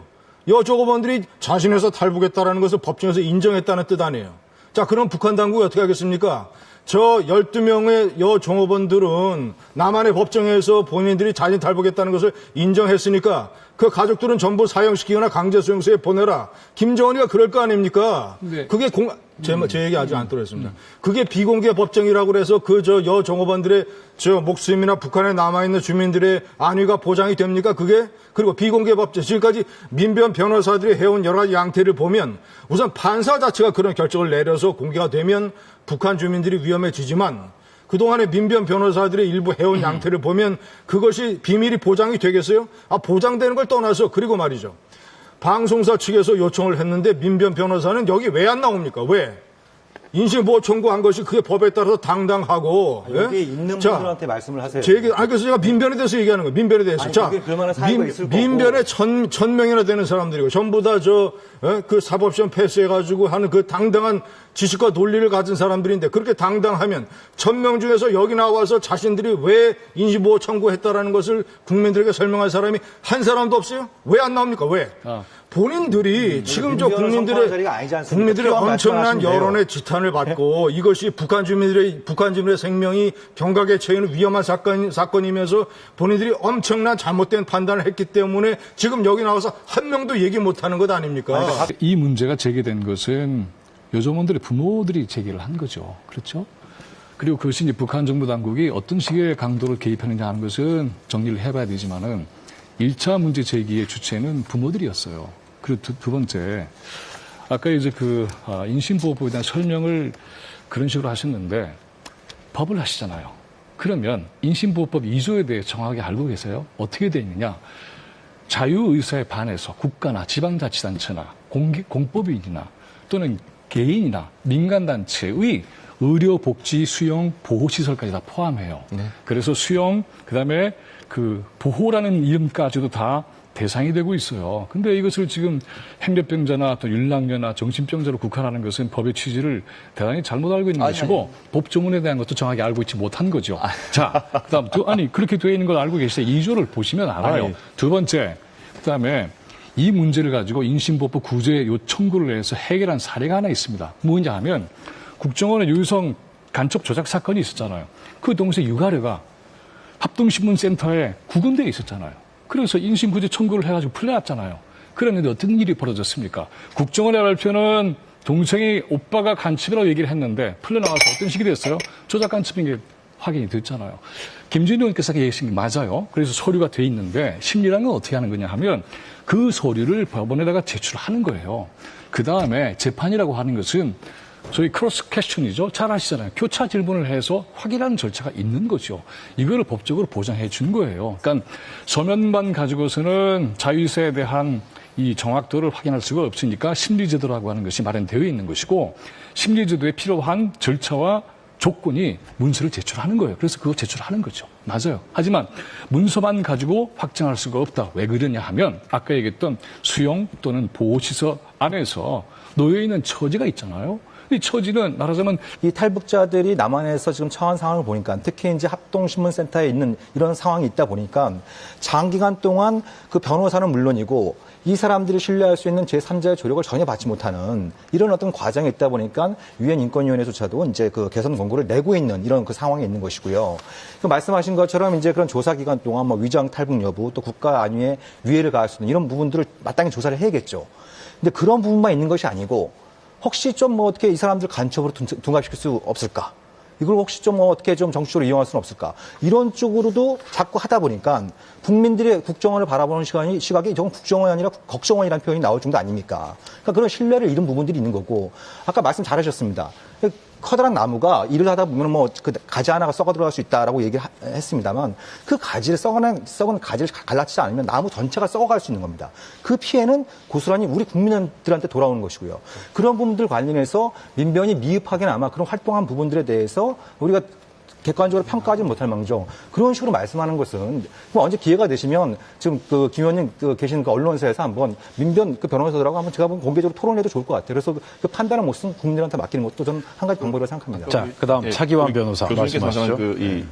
Speaker 1: 여종업원들이 자신에서 탈북했다라는 것을 법정에서 인정했다는 뜻 아니에요? 자, 그럼 북한 당국이 어떻게 하겠습니까? 저 12명의 여종업원들은 남한의 법정에서 본인들이 자진 탈북했다는 것을 인정했으니까 그 가족들은 전부 사형시키거나 강제 수용소에 보내라. 김정은이가 그럴 거 아닙니까?
Speaker 2: 네.
Speaker 1: 그게 제 얘기 아직 안 들었습니다. 그게 비공개 법정이라고 그래서 그 저 여종업원들의 저 목숨이나 북한에 남아있는 주민들의 안위가 보장이 됩니까? 그게? 그리고 비공개 법정, 지금까지 민변 변호사들이 해온 여러 가지 양태를 보면 우선 판사 자체가 그런 결정을 내려서 공개가 되면 북한 주민들이 위험해지지만 그동안에 민변 변호사들의 일부 해온 양태를 보면 그것이 비밀이 보장이 되겠어요? 아, 보장되는 걸 떠나서 그리고 말이죠. 방송사 측에서 요청을 했는데 민변 변호사는 여기 왜 안 나옵니까? 왜? 인신보호 청구한 것이 그게 법에 따라서 당당하고.
Speaker 3: 여기
Speaker 1: 예?
Speaker 3: 있는
Speaker 1: 자,
Speaker 3: 분들한테 말씀을 하세요.
Speaker 1: 제 얘기, 그래서 제가 민변에 대해서 얘기하는 거예요. 민변에 대해서.
Speaker 3: 아니,
Speaker 1: 자,
Speaker 3: 그게 그럴만한 사유가 있을 거고.
Speaker 1: 민변에 천 명이나 되는 사람들이고 전부 다 그 사법시험 패스해가지고 하는 그 당당한 지식과 논리를 가진 사람들인데 그렇게 당당하면 1000명 중에서 여기 나와서 자신들이 왜 인신보호 청구했다라는 것을 국민들에게 설명할 사람이 한 사람도 없어요? 왜 안 나옵니까? 왜? 본인들이 지금 저
Speaker 3: 선포할 자리가 아니지 않습니까?
Speaker 1: 국민들의
Speaker 3: 필요한
Speaker 1: 엄청난
Speaker 3: 말씀하시면 돼요.
Speaker 1: 여론의 지탄을 받고 이것이 북한 주민들의 생명이 경각에 처해있는 위험한 사건이면서 본인들이 엄청난 잘못된 판단을 했기 때문에 지금 여기 나와서 한 명도 얘기 못하는 것 아닙니까?
Speaker 2: 이 문제가 제기된 것은 여종원들의 부모들이 제기를 한 거죠. 그렇죠? 그리고 그것이 이제 북한 정부 당국이 어떤 식의 강도를 개입하느냐 하는 것은 정리를 해봐야 되지만은 1차 문제 제기의 주체는 부모들이었어요. 그리고 두 번째, 아까 이제 인신보호법에 대한 설명을 그런 식으로 하셨는데 법을 하시잖아요. 그러면 인신보호법 2조에 대해 정확하게 알고 계세요? 어떻게 되어 있느냐? 자유의사에 반해서 국가나 지방자치단체나 공법인이나 또는 개인이나 민간단체의 의료, 복지, 수용, 보호시설까지 다 포함해요. 네. 그래서 수용, 그다음에 보호라는 이름까지도 다 대상이 되고 있어요. 근데 이것을 지금 행렬병자나 또 율락녀나 정신병자로 국한하는 것은 법의 취지를 대단히 잘못 알고 있는 것이고 법조문에 대한 것도 정확히 알고 있지 못한 거죠. 자, 그다음 그렇게 되어 있는 걸 알고 계시죠? 2조를 보시면 알아요. 두 번째, 그다음에 이 문제를 가지고 인신보호법 구제 요 청구를 해서 해결한 사례가 하나 있습니다. 뭐냐 하면 국정원의 유성 간첩 조작 사건이 있었잖아요. 그 동시에 유가래가 합동신문센터에 구금되어 있었잖아요. 그래서 인신구제 청구를 해가지고 풀려났잖아요. 그랬는데 어떤 일이 벌어졌습니까? 국정원의 발표는 동생이 오빠가 간첩이라고 얘기를 했는데 풀려나와서 어떤 식이 됐어요? 조작 간첩인 게 확인이 됐잖아요. 김준일 의원께서 얘기하신 게 맞아요. 그래서 서류가 돼 있는데 심리라는 건 어떻게 하는 거냐 하면 그 서류를 법원에다가 제출하는 거예요. 그 다음에 재판이라고 하는 것은 저희 크로스 퀘스천이죠. 잘 아시잖아요. 교차 질문을 해서 확인하는 절차가 있는 거죠. 이거를 법적으로 보장해 준 거예요. 그러니까 서면만 가지고서는 자유의사에 대한 이 정확도를 확인할 수가 없으니까 심리제도라고 하는 것이 마련되어 있는 것이고 심리제도에 필요한 절차와 조건이 문서를 제출하는 거예요. 그래서 그거 제출하는 거죠. 맞아요. 하지만 문서만 가지고 확정할 수가 없다. 왜 그러냐 하면 아까 얘기했던 수용 또는 보호시설 안에서 놓여있는 처지가 있잖아요. 이 처지는 말하자면
Speaker 3: 이 탈북자들이 남한에서 지금 처한 상황을 보니까 특히 이제 합동신문센터에 있는 이런 상황이 있다 보니까 장기간 동안 그 변호사는 물론이고 이 사람들이 신뢰할 수 있는 제3자의 조력을 전혀 받지 못하는 이런 어떤 과정이 있다 보니까 유엔 인권위원회조차도 이제 그 개선 권고를 내고 있는 이런 그 상황이 있는 것이고요. 그 말씀하신 것처럼 이제 그런 조사 기간 동안 뭐 위장 탈북 여부 또 국가 안위에 위해를 가할 수 있는 이런 부분들을 마땅히 조사를 해야겠죠. 근데 그런 부분만 있는 것이 아니고 혹시 좀 뭐 어떻게 이 사람들 간첩으로 둔갑시킬 수 없을까? 이걸 혹시 좀 뭐 어떻게 좀 정치적으로 이용할 수는 없을까? 이런 쪽으로도 자꾸 하다 보니까 국민들의 국정원을 바라보는 시각이 좀 국정원이 아니라 걱정원이라는 표현이 나올 정도 아닙니까? 그러니까 그런 신뢰를 잃은 부분들이 있는 거고 아까 말씀 잘하셨습니다. 커다란 나무가 일을 하다 보면 뭐 그 가지 하나가 썩어 들어갈 수 있다라고 얘기를 했습니다만 그 가지를 썩은 가지를 갈라치지 않으면 나무 전체가 썩어갈 수 있는 겁니다. 그 피해는 고스란히 우리 국민들한테 돌아오는 것이고요. 그런 부분들 관련해서 민변이 미흡하게나마 그런 활동한 부분들에 대해서 우리가 객관적으로 평가하지 못할 망정 그런 식으로 말씀하는 것은 언제 기회가 되시면 지금 김 의원님 계신 언론사에서 한번 민변 변호사들하고 한번 제가 공개적으로 토론해도 좋을 것 같아요. 그래서 그 판단의 몫은 국민들한테 맡기는 것도 저는 한 가지 방법이라고 생각합니다.
Speaker 4: 자, 그다음 차기환 변호사
Speaker 5: 교수님께서
Speaker 4: 말씀하시죠.
Speaker 5: 이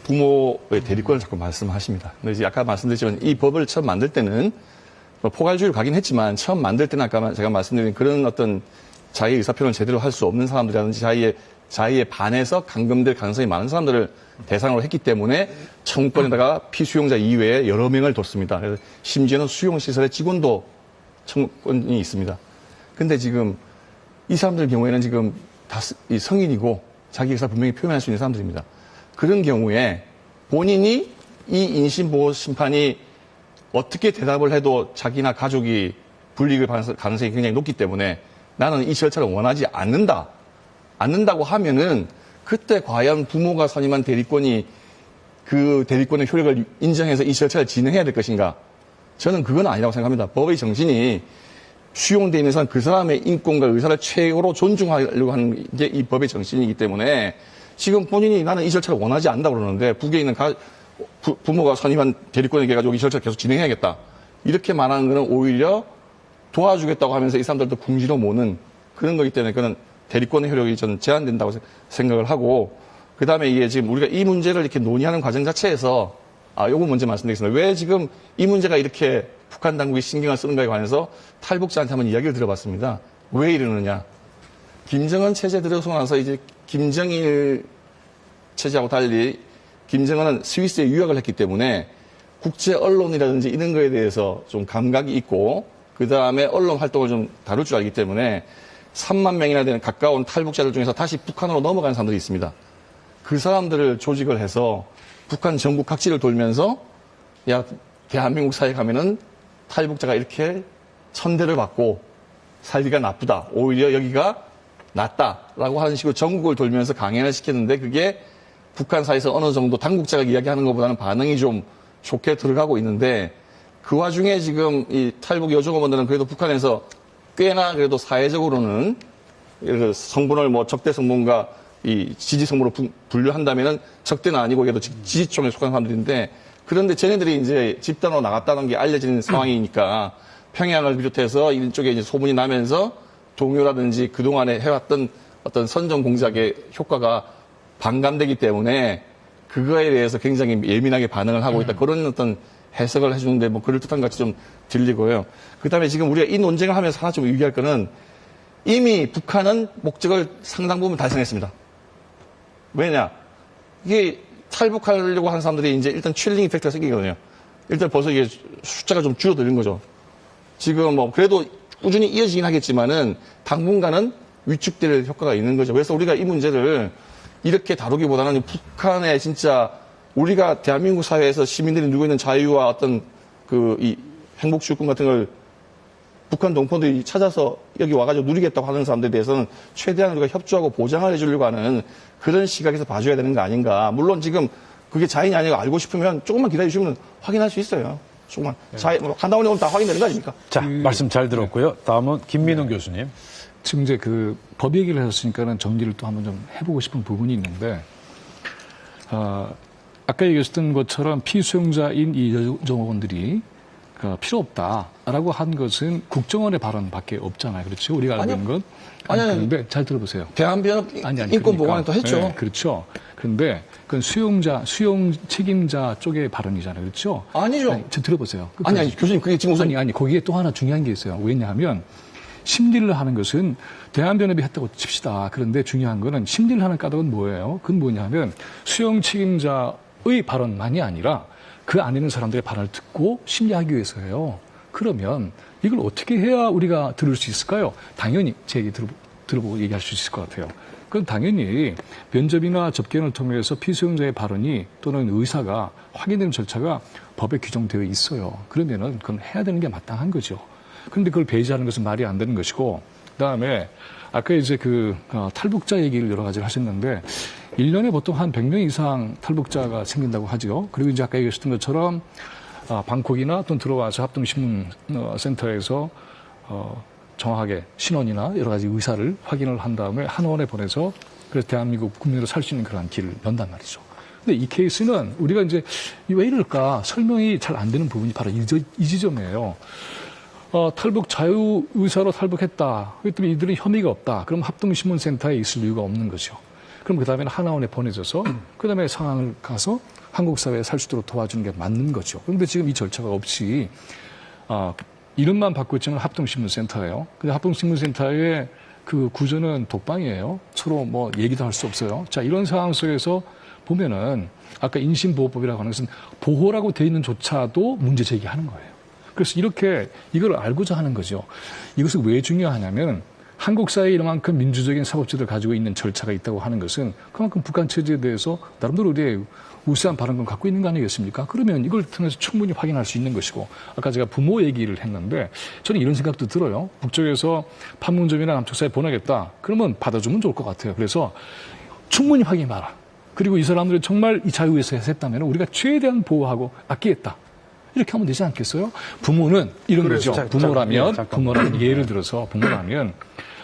Speaker 5: 부모의 대리권을 자꾸 말씀하십니다. 근데 이제 아까 말씀드렸지만 이 법을 처음 만들 때는 포괄주의로 가긴 했지만 처음 만들 때는 아까 제가 말씀드린 그런 어떤 자기 의사표현을 제대로 할 수 없는 사람들이라든지 자의에 반해서 감금될 가능성이 많은 사람들을 대상으로 했기 때문에 청구권에다가 피수용자 이외에 여러 명을 뒀습니다. 그래서 심지어는 수용시설의 직원도 청구권이 있습니다. 근데 지금 이 사람들 경우에는 지금 다 성인이고 자기 의사 분명히 표현할 수 있는 사람들입니다. 그런 경우에 본인이 이 인신보호 심판이 어떻게 대답을 해도 자기나 가족이 불이익을 받을 가능성이 굉장히 높기 때문에 나는 이 절차를 원하지 않는다고 하면은 그때 과연 부모가 선임한 대리권이 그 대리권의 효력을 인정해서 이 절차를 진행해야 될 것인가? 저는 그건 아니라고 생각합니다. 법의 정신이 수용되어 있는 사람 그 사람의 인권과 의사를 최고로 존중하려고 하는 게 이 법의 정신이기 때문에 지금 본인이 나는 이 절차를 원하지 않는다고 그러는데 북에 있는 부모가 선임한 대리권에게 가지고 이 절차를 계속 진행해야겠다. 이렇게 말하는 것은 오히려 도와주겠다고 하면서 이 사람들도 궁지로 모는 그런 거기 때문에 그는 대리권의 효력이 저는 제한된다고 생각을 하고 그다음에 이게 지금 우리가 이 문제를 이렇게 논의하는 과정 자체에서 요거 먼저 말씀드리겠습니다. 왜 지금 이 문제가 이렇게 북한 당국이 신경을 쓰는가에 관해서 탈북자한테 한번 이야기를 들어봤습니다. 왜 이러느냐. 김정은 체제 들어서 나서 이제 김정일 체제하고 달리 김정은은 스위스에 유학을 했기 때문에 국제 언론이라든지 이런 거에 대해서 좀 감각이 있고 그 다음에 언론 활동을 좀 다룰 줄 알기 때문에 3만 명이나 되는 가까운 탈북자들 중에서 다시 북한으로 넘어가는 사람들이 있습니다. 그 사람들을 조직을 해서 북한 전국 각지를 돌면서 야 대한민국 사회에 가면은 탈북자가 이렇게 천대를 받고 살기가 나쁘다. 오히려 여기가 낫다라고 하는 식으로 전국을 돌면서 강연을 시켰는데 그게 북한 사회에서 어느 정도 당국자가 이야기하는 것보다는 반응이 좀 좋게 들어가고 있는데 그 와중에 지금 이 탈북 여종업원들은 그래도 북한에서 꽤나 그래도 사회적으로는 성분을 적대 성분과 이 지지 성분으로 분류한다면은 적대는 아니고 그래도 지지층에 속한 사람들인데 그런데 쟤네들이 이제 집단으로 나갔다는 게 알려진 상황이니까 평양을 비롯해서 이쪽에 이제 소문이 나면서 동요라든지 그동안에 해왔던 어떤 선전 공작의 효과가 반감되기 때문에 그거에 대해서 굉장히 예민하게 반응을 하고 있다. 그런 어떤 해석을 해주는데 그럴듯한 것 같이 좀 들리고요. 그 다음에 지금 우리가 이 논쟁을 하면서 하나 좀 유의할 거는 이미 북한은 목적을 상당 부분 달성했습니다. 왜냐? 이게 탈북하려고 하는 사람들이 이제 일단 칠링 이펙트가 생기거든요. 일단 벌써 이게 숫자가 좀 줄어드는 거죠. 지금 그래도 꾸준히 이어지긴 하겠지만은 당분간은 위축될 효과가 있는 거죠. 그래서 우리가 이 문제를 이렇게 다루기보다는 북한의 진짜 우리가 대한민국 사회에서 시민들이 누리고 있는 자유와 어떤 이 행복주권 같은 걸 북한 동포들이 찾아서 여기 와가지고 누리겠다고 하는 사람들에 대해서는 최대한 우리가 협조하고 보장을 해주려고 하는 그런 시각에서 봐줘야 되는 거 아닌가. 물론 지금 그게 자인이 아니고 알고 싶으면 조금만 기다려주시면 확인할 수 있어요. 조금만. 한다 오면 다 확인되는 거 아닙니까?
Speaker 4: 자, 말씀 잘 들었고요. 다음은 김민웅 교수님.
Speaker 2: 지금 이제 법 얘기를 하셨으니까는 정리를 또 한번 좀 해보고 싶은 부분이 있는데, 아까 얘기했던 것처럼 피수용자인 이 여종업원들이 필요 없다라고 한 것은 국정원의 발언밖에 없잖아요. 그렇죠? 우리가 알고 있는 건. 그런데 잘 들어보세요.
Speaker 5: 대한변협 인권보호관은 또 했죠.
Speaker 2: 네, 그렇죠. 그런데 그건 수용 책임자 쪽의 발언이잖아요. 그렇죠?
Speaker 5: 아니죠.
Speaker 2: 들어보세요.
Speaker 5: 아니, 교수님, 그게 지금 우선.
Speaker 2: 아니, 거기에 또 하나 중요한 게 있어요. 왜냐하면 심리를 하는 것은 대한변협이 했다고 칩시다. 그런데 중요한 거는 심리를 하는 까닭은 뭐예요? 그건 뭐냐면 수용 책임자의 발언만이 아니라 그 안에 있는 사람들의 발언을 듣고 심리하기 위해서예요. 그러면 이걸 어떻게 해야 우리가 들을 수 있을까요? 당연히 제 얘기 들어보고 얘기할 수 있을 것 같아요. 그건 당연히 면접이나 접견을 통해서 피수용자의 발언이 또는 의사가 확인되는 절차가 법에 규정되어 있어요. 그러면은 그건 해야 되는 게 마땅한 거죠. 그런데 그걸 배제하는 것은 말이 안 되는 것이고, 그다음에 아까 이제 탈북자 얘기를 여러 가지를 하셨는데 1년에 보통 한 100명 이상 탈북자가 생긴다고 하죠. 그리고 이제 아까 얘기하셨던 것처럼 방콕이나 또 들어와서 합동신문센터에서 정확하게 신원이나 여러 가지 의사를 확인을 한 다음에 한원에 보내서 그래서 대한민국 국민으로 살 수 있는 그러한 길을 연단 말이죠. 근데 이 케이스는 우리가 이제 왜 이럴까 설명이 잘 안 되는 부분이 바로 이 지점이에요. 탈북 자유의사로 탈북했다. 그랬더니 이들은 혐의가 없다. 그럼 합동신문센터에 있을 이유가 없는 거죠. 그럼 그 다음에는 하나원에 보내져서 그 다음에 상황을 가서 한국 사회에 살 수 있도록 도와주는 게 맞는 거죠. 그런데 지금 이 절차가 없이 이름만 바꾸고 있지만 합동신문센터예요. 근데 합동신문센터의 그 구조는 독방이에요. 서로 뭐 얘기도 할 수 없어요. 자, 이런 상황 속에서 보면은 아까 인신보호법이라고 하는 것은 보호라고 돼 있는 조차도 문제 제기하는 거예요. 그래서 이렇게 이걸 알고자 하는 거죠. 이것이 왜 중요하냐면 한국 사회에 이만큼 민주적인 사법제도를 가지고 있는 절차가 있다고 하는 것은 그만큼 북한 체제에 대해서 나름대로 우리의 우세한 발언권을 갖고 있는 거 아니겠습니까? 그러면 이걸 통해서 충분히 확인할 수 있는 것이고 아까 제가 부모 얘기를 했는데 저는 이런 생각도 들어요. 북쪽에서 판문점이나 남쪽 사회에 보내겠다. 그러면 받아주면 좋을 것 같아요. 그래서 충분히 확인해봐라. 그리고 이 사람들이 정말 이 자유에서 했다면 우리가 최대한 보호하고 아끼겠다. 이렇게 하면 되지 않겠어요? 부모는 이런 거죠. 부모라면 예를 들어서 부모라면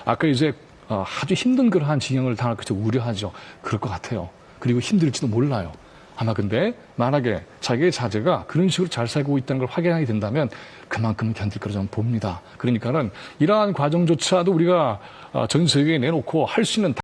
Speaker 2: 아까 이제 아주 힘든 그러한 징역을 당할 것을 우려하죠. 그럴 것 같아요. 그리고 힘들지도 몰라요. 아마 근데 만약에 자기의 자제가 그런 식으로 잘 살고 있다는 걸 확인하게 된다면 그만큼 견딜 거라 저는 봅니다. 그러니까는 이러한 과정조차도 우리가 전 세계에 내놓고 할 수 있는